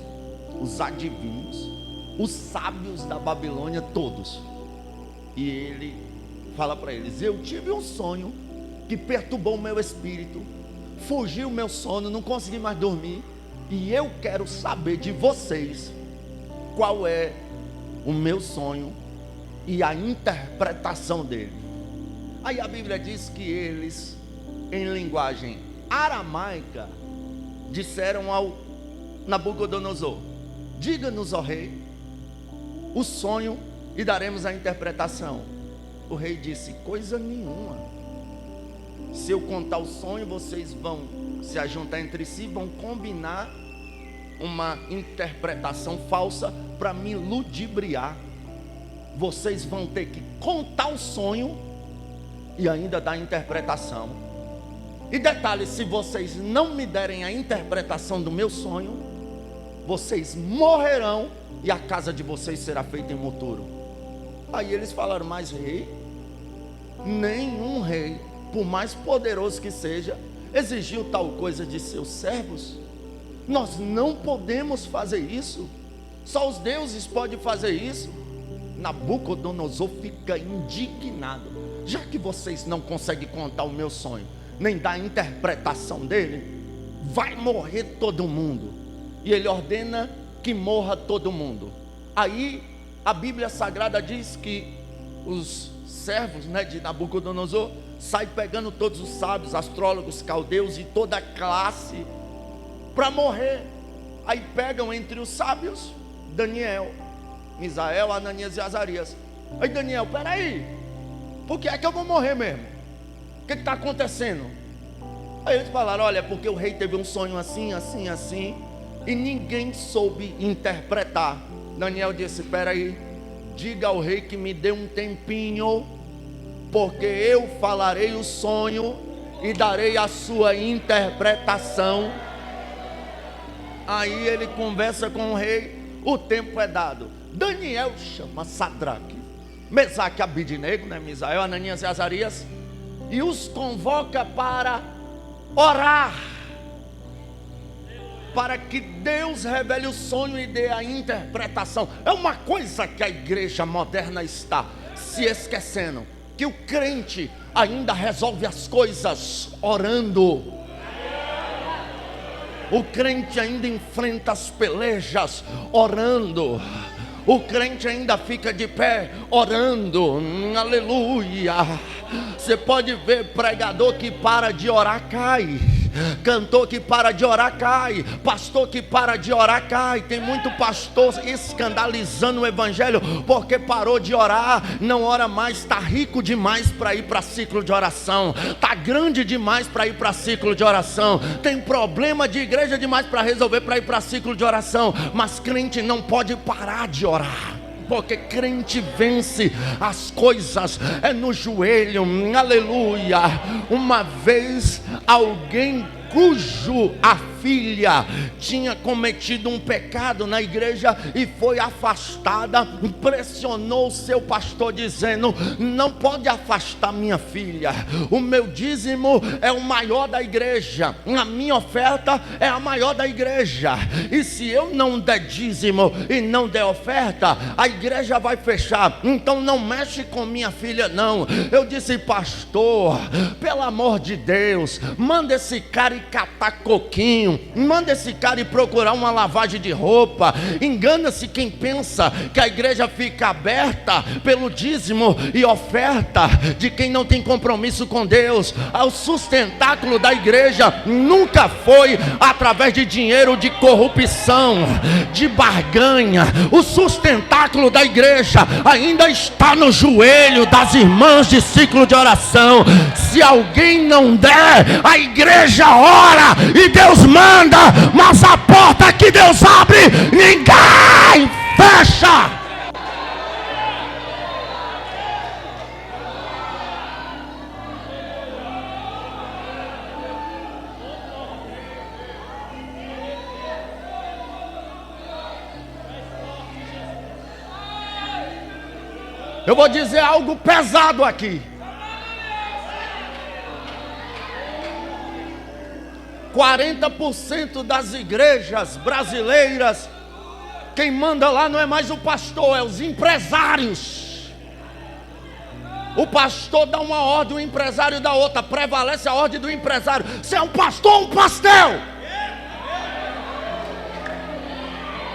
os adivinhos, os sábios da Babilônia, todos. E ele fala para eles: eu tive um sonho que perturbou o meu espírito, fugiu o meu sono, não consegui mais dormir, e eu quero saber de vocês qual é o meu sonho e a interpretação dele. Aí a Bíblia diz que eles, em linguagem aramaica, disseram ao Nabucodonosor: diga-nos, ó rei, o sonho e daremos a interpretação. O rei disse: coisa nenhuma. Se eu contar o sonho, vocês vão se ajuntar entre si, vão combinar uma interpretação falsa para me ludibriar. Vocês vão ter que contar o sonho e ainda dar a interpretação. E detalhe, se vocês não me derem a interpretação do meu sonho, vocês morrerão e a casa de vocês será feita em monturo. Aí eles falaram: mas rei, nenhum rei, por mais poderoso que seja, exigiu tal coisa de seus servos. Nós não podemos fazer isso. Só os deuses podem fazer isso. Nabucodonosor fica indignado. Já que vocês não conseguem contar o meu sonho, nem dar a interpretação dele, vai morrer todo mundo. E ele ordena que morra todo mundo. Aí a Bíblia Sagrada diz que os servos, de Nabucodonosor sai pegando todos os sábios, astrólogos, caldeus e toda a classe para morrer. Aí pegam entre os sábios Daniel, Misael, Ananias e Azarias. Aí Daniel: peraí, por que é que eu vou morrer mesmo? O que está acontecendo? Aí eles falaram: olha, porque o rei teve um sonho assim, assim, assim, e ninguém soube interpretar. Daniel disse: peraí, diga ao rei que me dê um tempinho porque eu falarei o sonho e darei a sua interpretação. Aí ele conversa com o rei, o tempo é dado. Daniel chama Sadraque, Mesaque, Abidnego, né, Misael, Ananias e Azarias, e os convoca para orar, para que Deus revele o sonho e dê a interpretação. É uma coisa que a igreja moderna está se esquecendo, que o crente ainda resolve as coisas orando. O crente ainda enfrenta as pelejas orando. O crente ainda fica de pé orando. Aleluia. Você pode ver pregador que para de orar, cai. Cantor que para de orar, cai. Pastor que para de orar, cai. Tem muito pastor escandalizando o evangelho porque parou de orar. Não ora mais, está rico demais para ir para ciclo de oração, está grande demais para ir para ciclo de oração, tem problema de igreja demais para resolver para ir para ciclo de oração. Mas crente não pode parar de orar, porque crente vence as coisas é no joelho. Aleluia. Uma vez alguém cujo a filha tinha cometido um pecado na igreja e foi afastada, pressionou o seu pastor dizendo: não pode afastar minha filha, o meu dízimo é o maior da igreja, a minha oferta é a maior da igreja, e se eu não der dízimo e não der oferta, a igreja vai fechar, então não mexe com minha filha não. Eu disse: pastor, pelo amor de Deus, manda esse cara ir catar coquinho, manda esse cara ir procurar uma lavagem de roupa. Engana-se quem pensa que a igreja fica aberta pelo dízimo e oferta de quem não tem compromisso com Deus. O sustentáculo da igreja nunca foi através de dinheiro, de corrupção, de barganha. O sustentáculo da igreja ainda está no joelho das irmãs de ciclo de oração. Se alguém não der, a igreja ora e Deus manda, mas a porta que Deus abre, ninguém fecha. Eu vou dizer algo pesado aqui. 40% das igrejas brasileiras, quem manda lá não é mais o pastor, é os empresários. O pastor dá uma ordem, o empresário dá outra. Prevalece a ordem do empresário. Você é um pastor ou um pastel?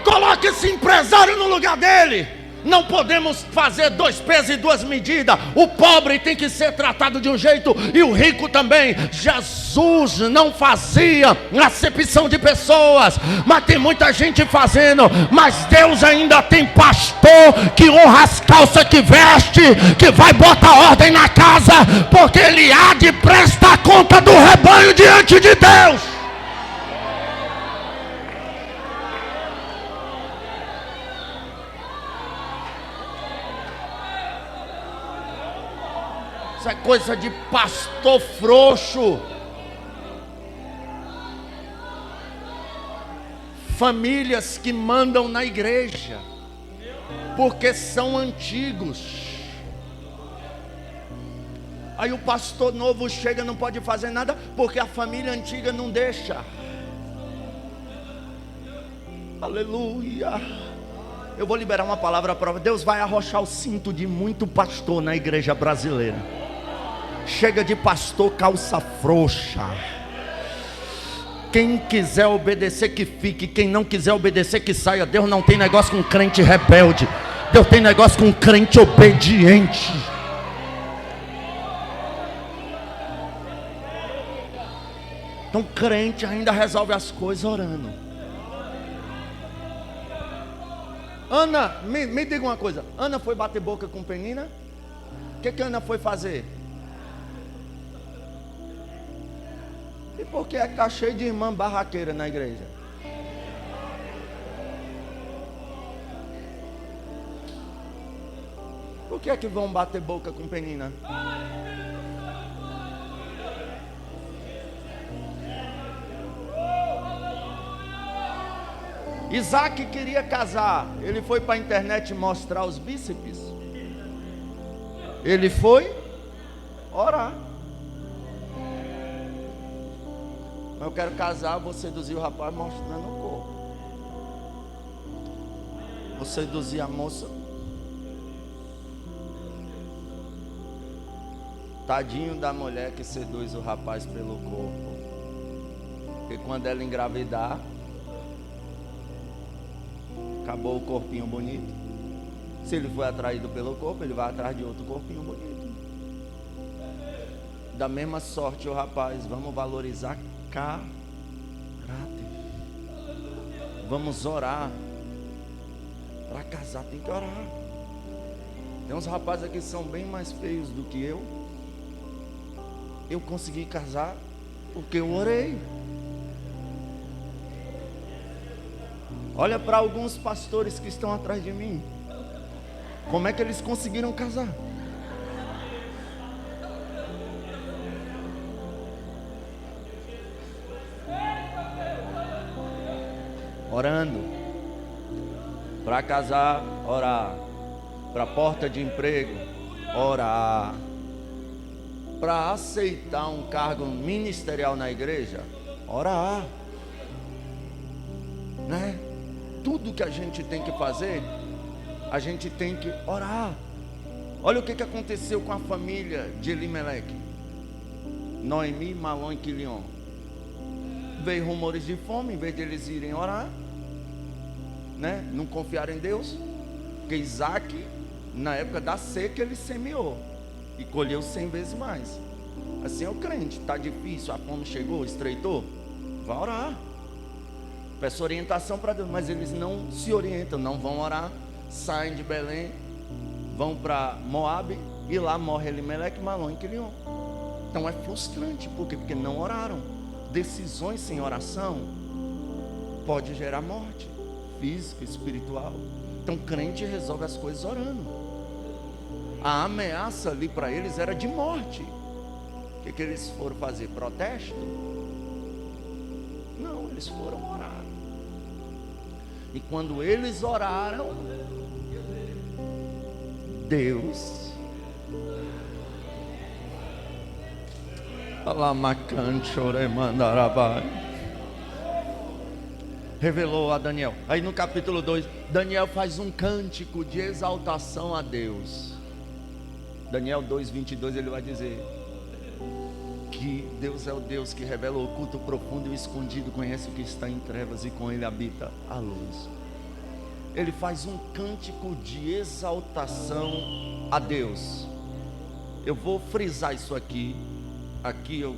Coloque esse empresário no lugar dele. Não podemos fazer dois pesos e duas medidas. O pobre tem que ser tratado de um jeito e o rico também. Jesus não fazia acepção de pessoas, mas tem muita gente fazendo. Mas Deus ainda tem pastor que honra as calças que veste, que vai botar ordem na casa, porque ele há de prestar conta do rebanho diante de Deus. Isso é coisa de pastor frouxo. Famílias que mandam na igreja porque são antigos. Aí o pastor novo chega, não pode fazer nada porque a família antiga não deixa. Aleluia. Eu vou liberar uma palavra para Deus. Vai arrochar o cinto de muito pastor na igreja brasileira. Chega de pastor calça frouxa. Quem quiser obedecer que fique, quem não quiser obedecer que saia. Deus não tem negócio com crente rebelde, Deus tem negócio com crente obediente. Então crente ainda resolve as coisas orando. Ana, me diga uma coisa. Ana foi bater boca com Penina? O que Ana foi fazer? E por que é que está cheio de irmã barraqueira na igreja? Por que é que vão bater boca com Penina? Isaac queria casar. Ele foi para a internet mostrar os bíceps. Ele foi orar. Eu quero casar, vou seduzir o rapaz mostrando o corpo. Vou seduzir a moça. Tadinho da mulher que seduz o rapaz pelo corpo. Porque quando ela engravidar, acabou o corpinho bonito. Se ele foi atraído pelo corpo, ele vai atrás de outro corpinho bonito. Da mesma sorte o rapaz, vamos valorizar caráter. Vamos orar. Para casar tem que orar. Tem uns rapazes aqui que são bem mais feios do que eu. Eu consegui casar porque eu orei. Olha para alguns pastores que estão atrás de mim. Como é que eles conseguiram casar? Orando. Para casar, orar. Para porta de emprego, orar. Para aceitar um cargo ministerial na igreja, orar. Né? Tudo que a gente tem que fazer, a gente tem que orar. Olha o que aconteceu com a família de Elimeleque, Noemi, Malom e Quilion. Veio rumores de fome, em vez de eles irem orar, né? Não confiaram em Deus. Porque Isaac, na época da seca, ele semeou e colheu 100 vezes mais. Assim é o crente, está difícil, a fome chegou, estreitou, vai orar. Peço orientação para Deus, mas eles não se orientam, não vão orar. Saem de Belém, vão para Moabe e lá morre Elimeleque, Malom e Quilion. Então é frustrante, por quê? Porque não oraram. Decisões sem oração pode gerar morte física, espiritual. Então crente resolve as coisas orando. A ameaça ali para eles era de morte. O que eles foram fazer? Protesto? Não, eles foram orar. E quando eles oraram, Deus revelou a Daniel. Aí no capítulo 2, Daniel faz um cântico de exaltação a Deus. Daniel 2:22, ele vai dizer que Deus é o Deus que revela o oculto, o profundo e o escondido, conhece o que está em trevas e com ele habita a luz. Ele faz um cântico de exaltação a Deus. Eu vou frisar isso aqui. Aqui eu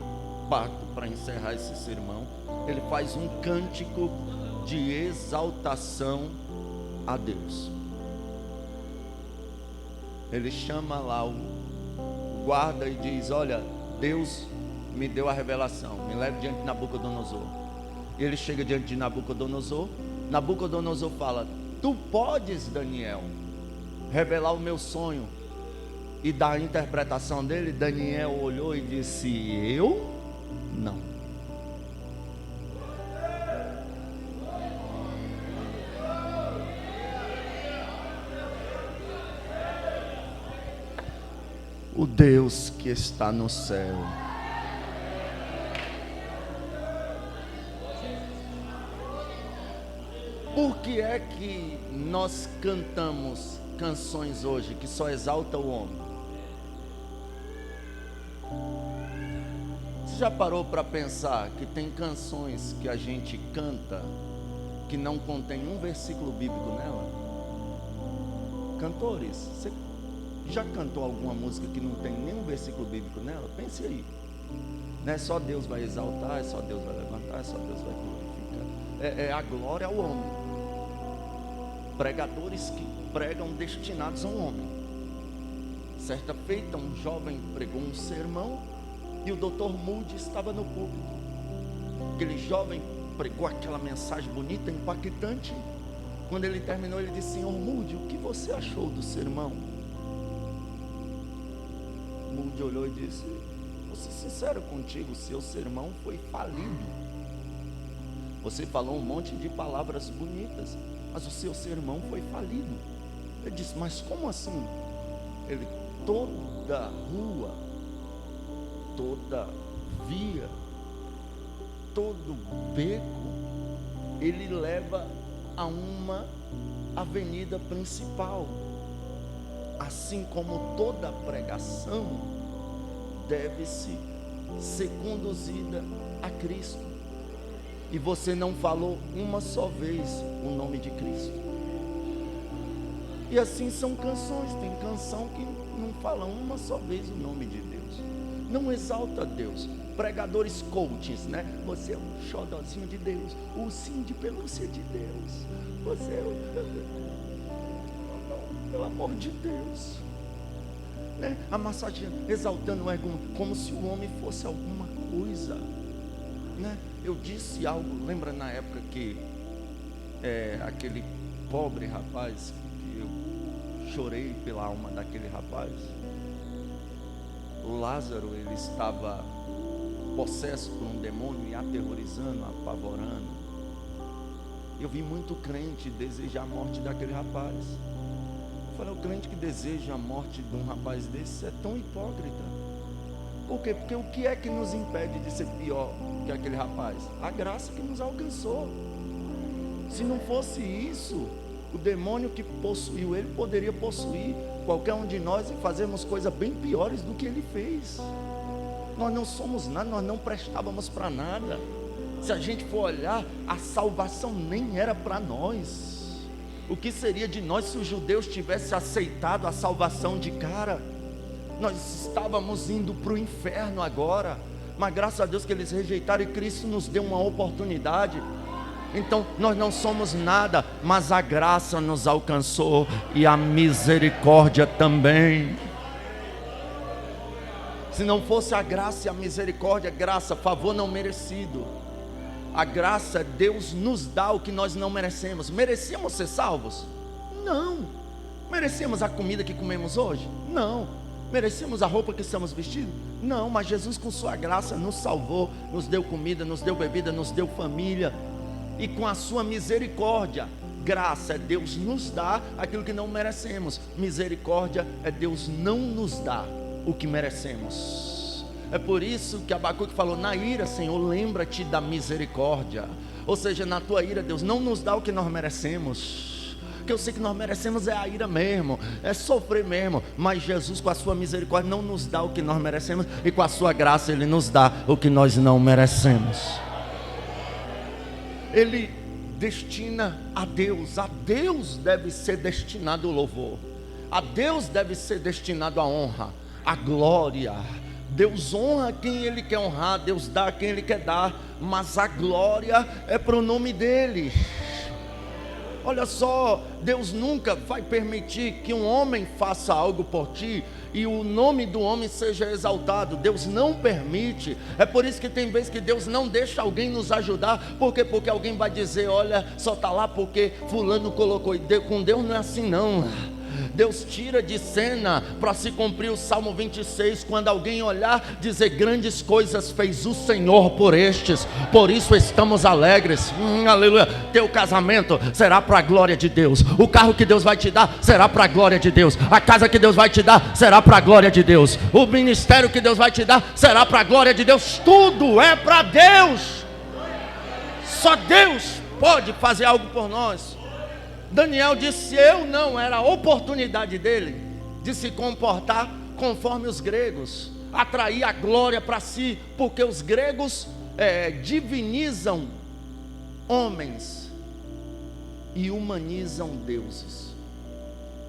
parto para encerrar esse sermão. Ele faz um cântico de exaltação a Deus. Ele chama lá o guarda e diz: olha, Deus me deu a revelação, me leve diante de Nabucodonosor. E ele chega diante de Nabucodonosor. Nabucodonosor fala: tu podes, Daniel, revelar o meu sonho e dar a interpretação dele? Daniel olhou e disse: eu? Não. O Deus que está no céu. Por que é que nós cantamos canções hoje que só exaltam o homem? Você já parou para pensar que tem canções que a gente canta que não contém um versículo bíblico nela? Cantores, você já cantou alguma música que não tem nenhum versículo bíblico nela? Pense aí. Não é só Deus vai exaltar, é só Deus vai levantar, é só Deus vai glorificar. É a glória ao homem. Pregadores que pregam destinados a um homem. Certa feita, um jovem pregou um sermão e o Dr. Moody estava no púlpito. Aquele jovem pregou aquela mensagem bonita, impactante. Quando ele terminou, ele disse: Senhor Moody, o que você achou do sermão? Moody olhou e disse: vou ser sincero contigo, seu sermão foi falido. Você falou um monte de palavras bonitas, mas o seu sermão foi falido. Ele disse: mas como assim? Ele: toda rua, toda via, todo beco, ele leva a uma avenida principal. Assim como toda pregação deve-se ser conduzida a Cristo. E você não falou uma só vez o nome de Cristo. E assim são canções. Tem canção que não fala uma só vez o nome de Deus, não exalta Deus. Pregadores coaches, né? Você é um xodozinho de Deus, o ursinho de pelúcia de Deus. Você é o... Não, pelo amor de Deus, né? A massagem exaltando o ego, como se o homem fosse alguma coisa, né? Eu disse algo, lembra na época que aquele pobre rapaz, que eu chorei pela alma daquele rapaz, Lázaro, ele estava possesso por um demônio e aterrorizando, apavorando. Eu vi muito crente desejar a morte daquele rapaz. Eu falei: o crente que deseja a morte de um rapaz desse é tão hipócrita. Por quê? Porque o que é que nos impede de ser pior que aquele rapaz? A graça que nos alcançou. Se não fosse isso, o demônio que possuiu ele poderia possuir qualquer um de nós e fazermos coisas bem piores do que ele fez. Nós não somos nada, nós não prestávamos para nada. Se a gente for olhar, a salvação nem era para nós. O que seria de nós se os judeus tivessem aceitado a salvação de cara? Nós estávamos indo para o inferno agora, mas graças a Deus que eles rejeitaram e Cristo nos deu uma oportunidade. Então nós não somos nada, mas a graça nos alcançou e a misericórdia também. Se não fosse a graça e a misericórdia, graça, favor não merecido. A graça, Deus nos dá o que nós não merecemos. Merecíamos ser salvos? Não. Merecíamos a comida que comemos hoje? Não. Merecíamos a roupa que estamos vestidos? Não, mas Jesus com sua graça nos salvou, nos deu comida, nos deu bebida, nos deu família. E com a sua misericórdia, graça é Deus nos dá aquilo que não merecemos. Misericórdia é Deus não nos dá o que merecemos. É por isso que Abacuque falou: na ira, Senhor, lembra-te da misericórdia. Ou seja, na tua ira, Deus não nos dá o que nós merecemos. Que eu sei que nós merecemos é a ira mesmo, é sofrer mesmo. Mas Jesus com a sua misericórdia não nos dá o que nós merecemos, e com a sua graça Ele nos dá o que nós não merecemos. Ele destina a Deus deve ser destinado o louvor, a Deus deve ser destinado a honra, a glória. Deus honra quem Ele quer honrar, Deus dá quem Ele quer dar, mas a glória é para o nome dEle. Olha só, Deus nunca vai permitir que um homem faça algo por ti e o nome do homem seja exaltado. Deus não permite. É por isso que tem vezes que Deus não deixa alguém nos ajudar. Por quê? Porque alguém vai dizer: olha, só está lá porque fulano colocou. E com Deus não é assim não. Deus tira de cena para se cumprir o Salmo 26, quando alguém olhar, dizer: grandes coisas fez o Senhor por estes, por isso estamos alegres. Aleluia. Teu casamento será para a glória de Deus, o carro que Deus vai te dar será para a glória de Deus, a casa que Deus vai te dar será para a glória de Deus, o ministério que Deus vai te dar será para a glória de Deus. Tudo é para Deus. Só Deus pode fazer algo por nós. Daniel disse: eu não, era a oportunidade dele de se comportar conforme os gregos, atrair a glória para si, porque os gregos divinizam homens e humanizam deuses.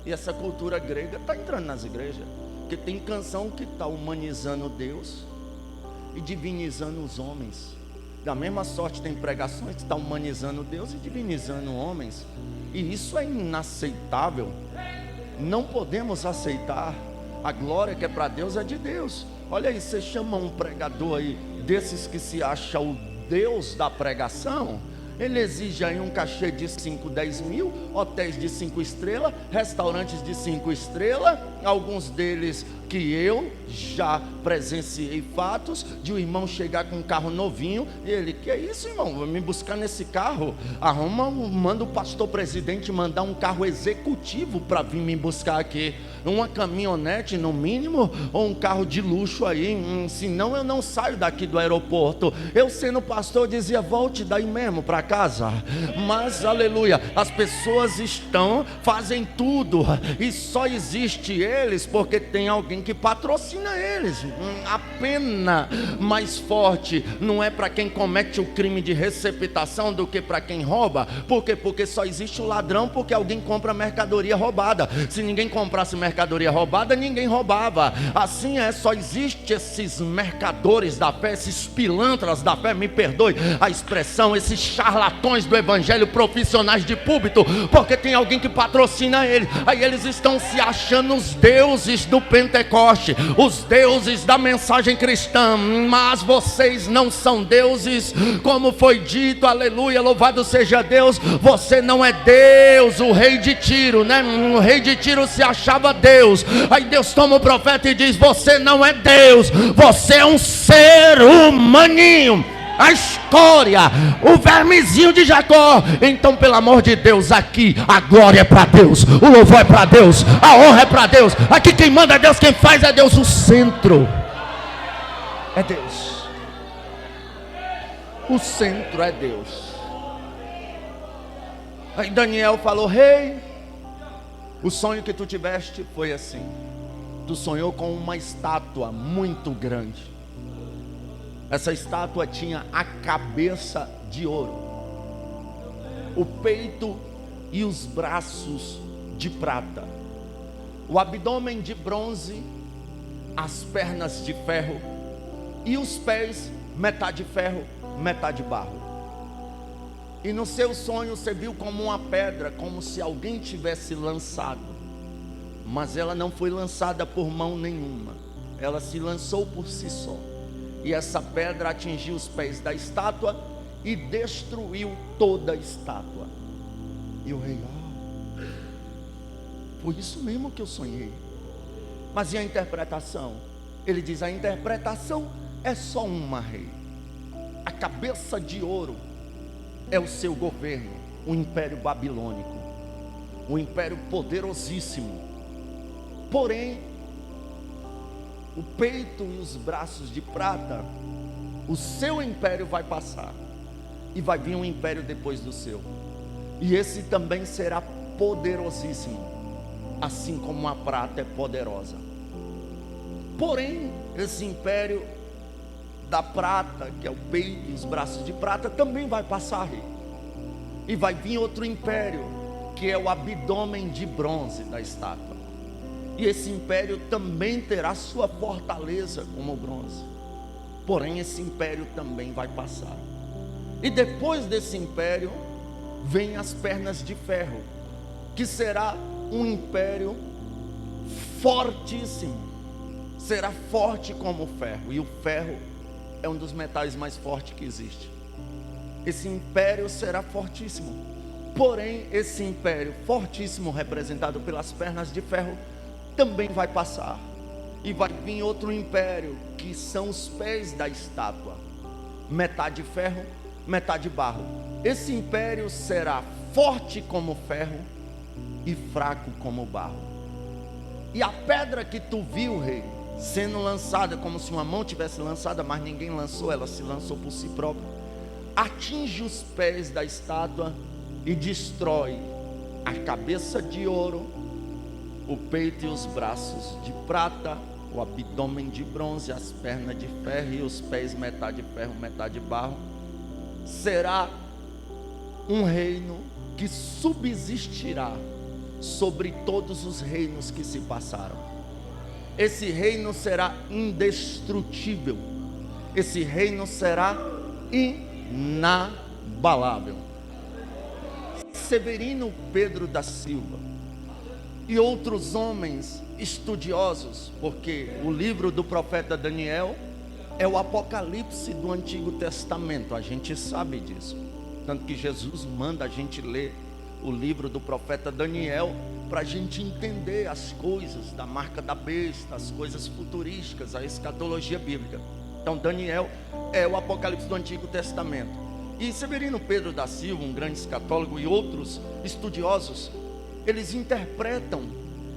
E essa cultura grega está entrando nas igrejas, porque tem canção que está humanizando Deus e divinizando os homens. Da mesma sorte tem pregações que estão humanizando Deus e divinizando homens. E isso é inaceitável. Não podemos aceitar. A glória que é para Deus é de Deus. Olha aí, você chama um pregador aí desses que se acha o Deus da pregação, ele exige aí um cachê de 5, 10 mil, hotéis de 5 estrelas, restaurantes de 5 estrelas, alguns deles que eu já presenciei fatos de um irmão chegar com um carro novinho e ele, que é isso, irmão? Vai me buscar nesse carro? Manda o pastor presidente mandar um carro executivo para vir me buscar aqui, uma caminhonete no mínimo, ou um carro de luxo aí, senão eu não saio daqui do aeroporto. Eu sendo pastor dizia, volte daí mesmo para casa. Mas aleluia, as pessoas fazem tudo e só existe eles porque tem alguém que patrocina eles. A pena mais forte não é para quem comete o crime de receptação do que para quem rouba. Por quê? Porque só existe o ladrão porque alguém compra mercadoria roubada. Se ninguém comprasse mercadoria roubada, ninguém roubava. Assim só existe esses mercadores da fé, esses pilantras da fé, me perdoe a expressão, esses charlatões do evangelho, profissionais de púlpito, porque tem alguém que patrocina eles. Aí eles estão se achando os deuses do Pentecoste, os deuses da mensagem cristã, mas vocês não são deuses, como foi dito, aleluia, louvado seja Deus. Você não é Deus. O rei de Tiro, né? O rei de Tiro se achava Deus. Aí Deus toma o profeta e diz, você não é Deus, você é um ser humaninho, a escória, o vermezinho de Jacó. Então, pelo amor de Deus, aqui a glória é para Deus, o louvor é para Deus, a honra é para Deus. Aqui quem manda é Deus, quem faz é Deus. O centro é Deus. O centro é Deus. Aí Daniel falou, rei, o sonho que tu tiveste foi assim. Tu sonhou com uma estátua muito grande. Essa estátua tinha a cabeça de ouro, o peito e os braços de prata, o abdômen de bronze, as pernas de ferro e os pés, metade ferro, metade barro. E no seu sonho você viu como uma pedra, como se alguém tivesse lançado, mas ela não foi lançada por mão nenhuma, ela se lançou por si só. E essa pedra atingiu os pés da estátua e destruiu toda a estátua. E o rei, foi isso mesmo que eu sonhei. Mas e a interpretação? Ele diz, a interpretação é só uma, rei. A cabeça de ouro é o seu governo, o império babilônico, um império poderosíssimo. Porém, o peito e os braços de prata, o seu império vai passar, e vai vir um império depois do seu, e esse também será poderosíssimo, assim como a prata é poderosa. Porém, esse império da prata, que é o peito e os braços de prata, também vai passar, rei. E vai vir outro império, que é o abdômen de bronze da estátua. E esse império também terá sua fortaleza como o bronze. Porém, esse império também vai passar. E depois desse império, vem as pernas de ferro, que será um império fortíssimo. Será forte como o ferro. E o ferro é um dos metais mais fortes que existe. Esse império será fortíssimo. Porém, esse império fortíssimo, representado pelas pernas de ferro, também vai passar. E vai vir outro império, que são os pés da estátua, metade ferro, metade barro. Esse império será forte como ferro e fraco como barro. E a pedra que tu viu, rei, sendo lançada como se uma mão tivesse lançada, mas ninguém lançou, ela se lançou por si própria, atinge os pés da estátua e destrói a cabeça de ouro, o peito e os braços de prata, o abdômen de bronze, as pernas de ferro e os pés, metade ferro, metade barro. Será um reino que subsistirá sobre todos os reinos que se passaram. Esse reino será indestrutível. Esse reino será inabalável. Severino Pedro da Silva e outros homens estudiosos, porque o livro do profeta Daniel é o apocalipse do Antigo Testamento, a gente sabe disso, tanto que Jesus manda a gente ler o livro do profeta Daniel, para a gente entender as coisas da marca da besta, as coisas futurísticas, a escatologia bíblica. Então Daniel é o Apocalipse do Antigo Testamento. E Severino Pedro da Silva, um grande escatólogo, e outros estudiosos, eles interpretam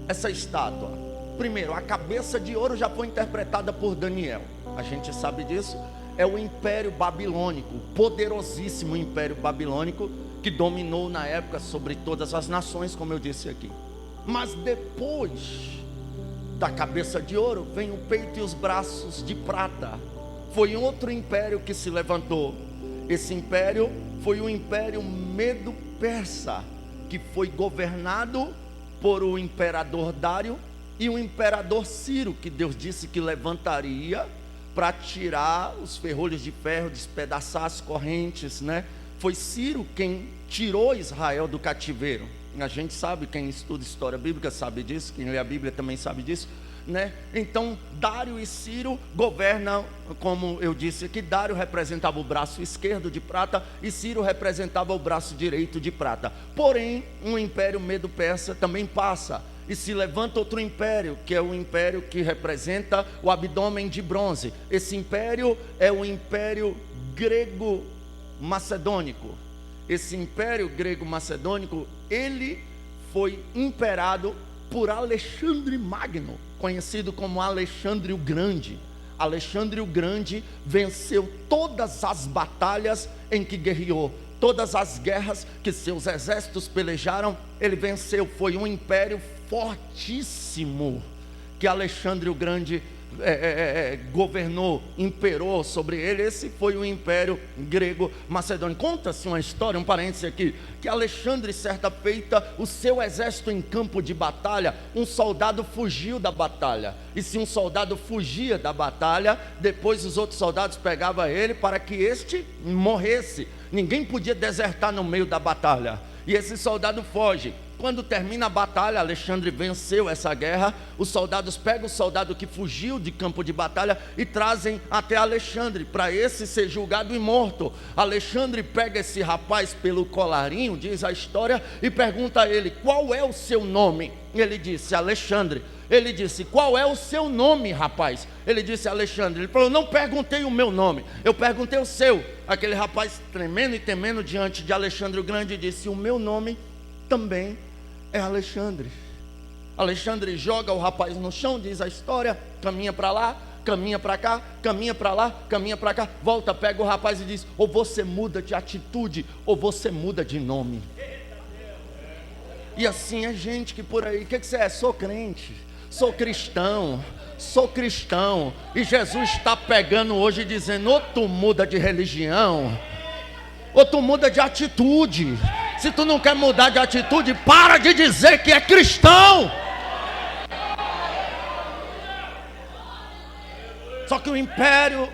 essa estátua. Primeiro, a cabeça de ouro já foi interpretada por Daniel, a gente sabe disso. É o Império Babilônico, o poderosíssimo Império Babilônico, que dominou na época sobre todas as nações, como eu disse aqui. Mas depois da cabeça de ouro vem o peito e os braços de prata. Foi outro império que se levantou. Esse império foi o Império Medo-Persa, que foi governado por o imperador Dário e o imperador Ciro, que Deus disse que levantaria para tirar os ferrolhos de ferro, despedaçar as correntes, né? Foi Ciro quem tirou Israel do cativeiro. A gente sabe, quem estuda história bíblica sabe disso, quem lê a Bíblia também sabe disso, né? Então Dário e Ciro governam, como eu disse aqui. Dário representava o braço esquerdo de prata e Ciro representava o braço direito de prata. Porém, um império Medo-Persa também passa e se levanta outro império, que é o império que representa o abdômen de bronze. Esse império é o Império Grego-Macedônico. Esse Império Grego-Macedônico, ele foi imperado por Alexandre Magno, conhecido como Alexandre o Grande. Alexandre o Grande venceu todas as batalhas em que guerreou, todas as guerras que seus exércitos pelejaram, ele venceu. Foi um império fortíssimo que Alexandre o Grande governou, imperou sobre ele. Esse foi o Império Grego-Macedônico. Conta-se uma história, um parêntese aqui, que Alexandre, certa feita, o seu exército em campo de batalha, um soldado fugiu da batalha, e se um soldado fugia da batalha, depois os outros soldados pegavam ele para que este morresse. Ninguém podia desertar no meio da batalha, e esse soldado foge. Quando termina a batalha, Alexandre venceu essa guerra. Os soldados pegam o soldado que fugiu de campo de batalha e trazem até Alexandre, para esse ser julgado e morto. Alexandre pega esse rapaz pelo colarinho, diz a história, e pergunta a ele: qual é o seu nome? Ele disse: Alexandre. Ele disse: qual é o seu nome, rapaz? Ele disse: Alexandre. Ele falou: não perguntei o meu nome, eu perguntei o seu. Aquele rapaz, tremendo e temendo diante de Alexandre o Grande, disse: o meu nome também é Alexandre. Alexandre joga o rapaz no chão, diz a história, caminha para lá, caminha para cá, caminha para lá, caminha para cá, volta, pega o rapaz e diz: ou você muda de atitude, ou você muda de nome. E assim é gente que por aí, o que você é? Sou crente, sou cristão, e Jesus está pegando hoje e dizendo: ou tu muda de religião, ou tu muda de atitude. Se tu não quer mudar de atitude, para de dizer que é cristão. Só que o Império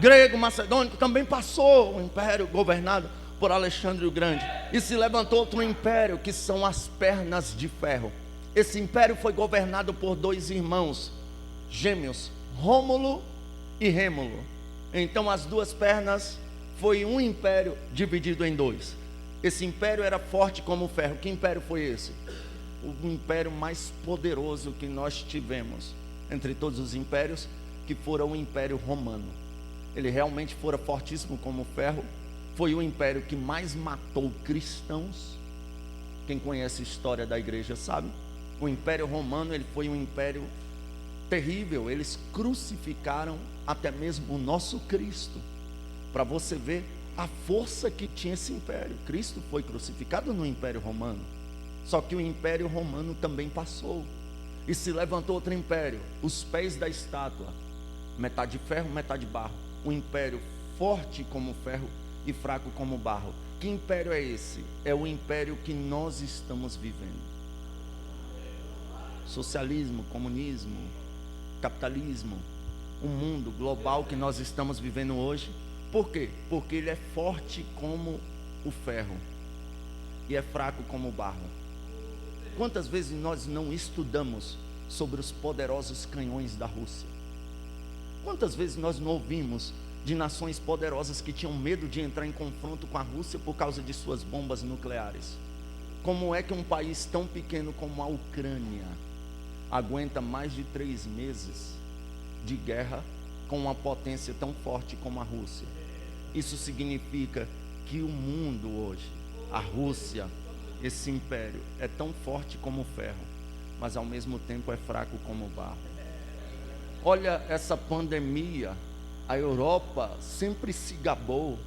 Grego-Macedônico também passou, um império governado por Alexandre o Grande, e se levantou outro império, que são as pernas de ferro. Esse império foi governado por dois irmãos gêmeos, Rômulo e Rêmulo. Então as duas pernas foi um império dividido em dois. Esse império era forte como o ferro. Que império foi esse? O império mais poderoso que nós tivemos entre todos os impérios, que fora o Império Romano. Ele realmente fora fortíssimo como o ferro. Foi o império que mais matou cristãos. Quem conhece a história da igreja sabe. O Império Romano, ele foi um império terrível. Eles crucificaram até mesmo o nosso Cristo, para você ver a força que tinha esse império. Cristo foi crucificado no Império Romano. Só que o Império Romano também passou, e se levantou outro império, os pés da estátua, metade ferro, metade barro. Um império forte como ferro e fraco como barro. Que império é esse? É o império que nós estamos vivendo. Socialismo, comunismo, capitalismo, o mundo global que nós estamos vivendo hoje. Por quê? Porque ele é forte como o ferro e é fraco como o barro. Quantas vezes nós não estudamos sobre os poderosos canhões da Rússia? Quantas vezes nós não ouvimos de nações poderosas que tinham medo de entrar em confronto com a Rússia por causa de suas bombas nucleares? como é que um país tão pequeno como a Ucrânia aguenta mais de 3 meses de guerra com uma potência tão forte como a Rússia? Isso significa que o mundo hoje, a Rússia, esse império, é tão forte como o ferro, mas ao mesmo tempo é fraco como o barro. Olha essa pandemia. A Europa sempre se gabou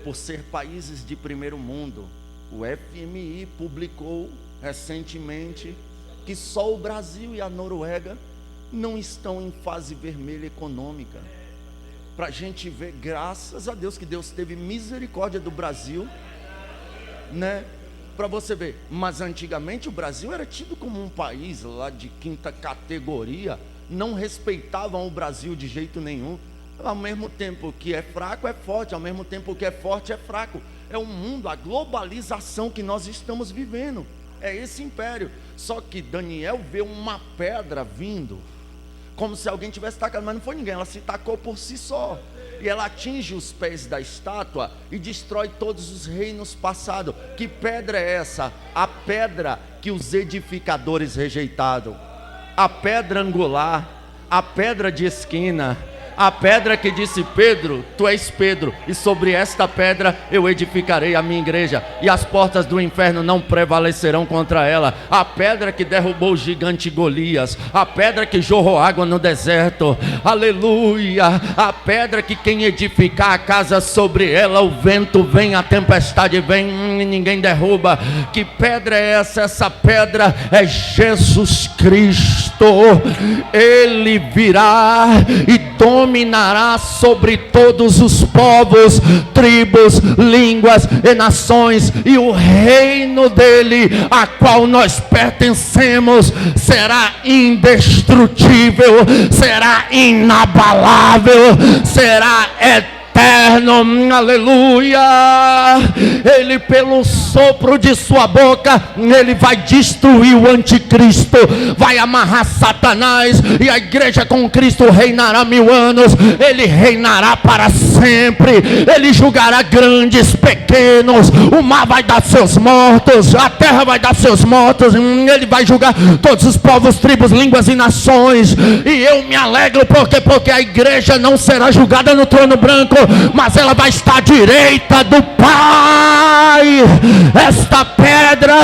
por ser países de primeiro mundo. O FMI publicou recentemente que só o Brasil e a Noruega não estão em fase vermelha econômica. Para a gente ver, graças a Deus, que Deus teve misericórdia do Brasil, né? Para você ver, mas antigamente o Brasil era tido como um país lá de quinta categoria, não respeitavam o Brasil de jeito nenhum. Ao mesmo tempo que é fraco é forte, ao mesmo tempo que é forte é fraco. É o mundo, a globalização que nós estamos vivendo, é esse império. Só que Daniel vê uma pedra vindo, como se alguém tivesse tacado, mas não foi ninguém, ela se tacou por si só. E ela atinge os pés da estátua e destrói todos os reinos passados. Que pedra é essa? A pedra que os edificadores rejeitaram, a pedra angular, a pedra de esquina, a pedra que disse: Pedro, tu és Pedro, e sobre esta pedra eu edificarei a minha igreja, e as portas do inferno não prevalecerão contra ela. A pedra que derrubou o gigante Golias, a pedra que jorrou água no deserto, aleluia. A pedra que quem edificar a casa sobre ela, o vento vem, a tempestade vem e ninguém derruba. Que pedra é essa? Essa pedra é Jesus Cristo. Ele virá e dominará sobre todos os povos, tribos, línguas e nações, e o reino dele, a qual nós pertencemos, será indestrutível, será inabalável, será eterno, aleluia. Ele, pelo sopro de sua boca, ele vai destruir o anticristo, vai amarrar Satanás, e a igreja com Cristo reinará 1000 anos. Ele reinará para sempre. Ele julgará grandes, pequenos, o mar vai dar seus mortos, a terra vai dar seus mortos. Ele vai julgar todos os povos, tribos, línguas e nações. E eu me alegro porque a igreja não será julgada no trono branco, mas ela vai estar à direita do Pai. Esta pedra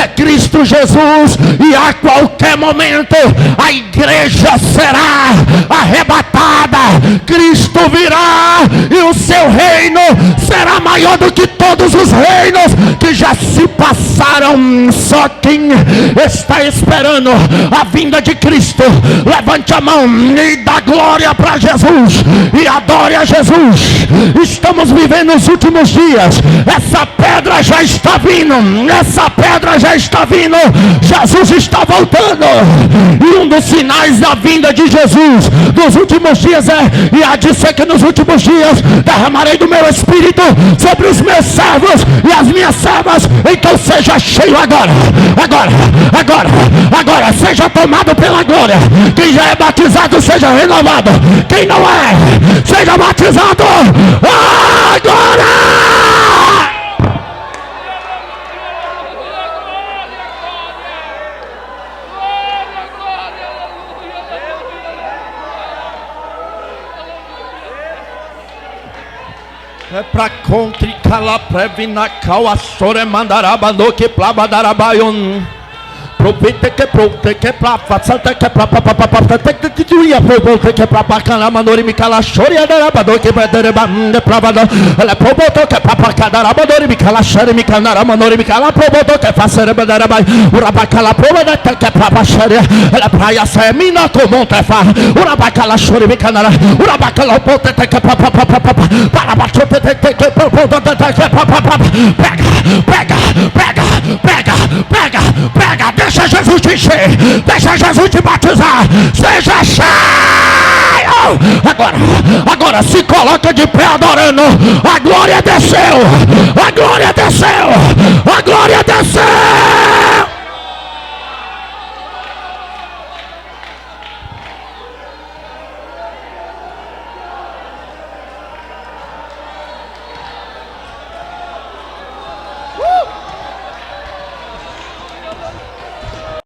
é Cristo Jesus, e a qualquer momento a igreja será arrebatada. Cristo virá e o seu reino será maior do que todos os reinos que já se passaram. Só quem está esperando a vinda de Cristo, levante a mão e dá glória para Jesus e adore a Jesus. Estamos vivendo os últimos dias. Essa pedra já está vindo. Essa pedra já está vindo. Jesus está voltando. E um dos sinais da vinda de Jesus dos últimos dias e há de ser que nos últimos dias derramarei do meu espírito sobre os meus servos e as minhas servas. Então seja cheio agora. Agora seja tomado pela glória. Quem já é batizado seja renovado. Quem não é, seja batizado agora. É pra contricar la previna cal sore mandaraba no que plaba darabaion. Profeta que prote que pra façanta que pra papapá que tu ia provocar que pra bacana manori me cala choria darabado que vai dereba de pravado. Ela provotou que pra pacadaraba manori me cala chore me canara manori me cala provotou que faça daraba urabacala provada que pra baixaria. Ela praia semina como tefa urabacala chore me canara urabacala pote que pra para baixo que provotou pega, deixa Jesus te encher, deixa Jesus te batizar, seja cheio. Agora se coloca de pé adorando. A glória desceu, a glória desceu, a glória desceu.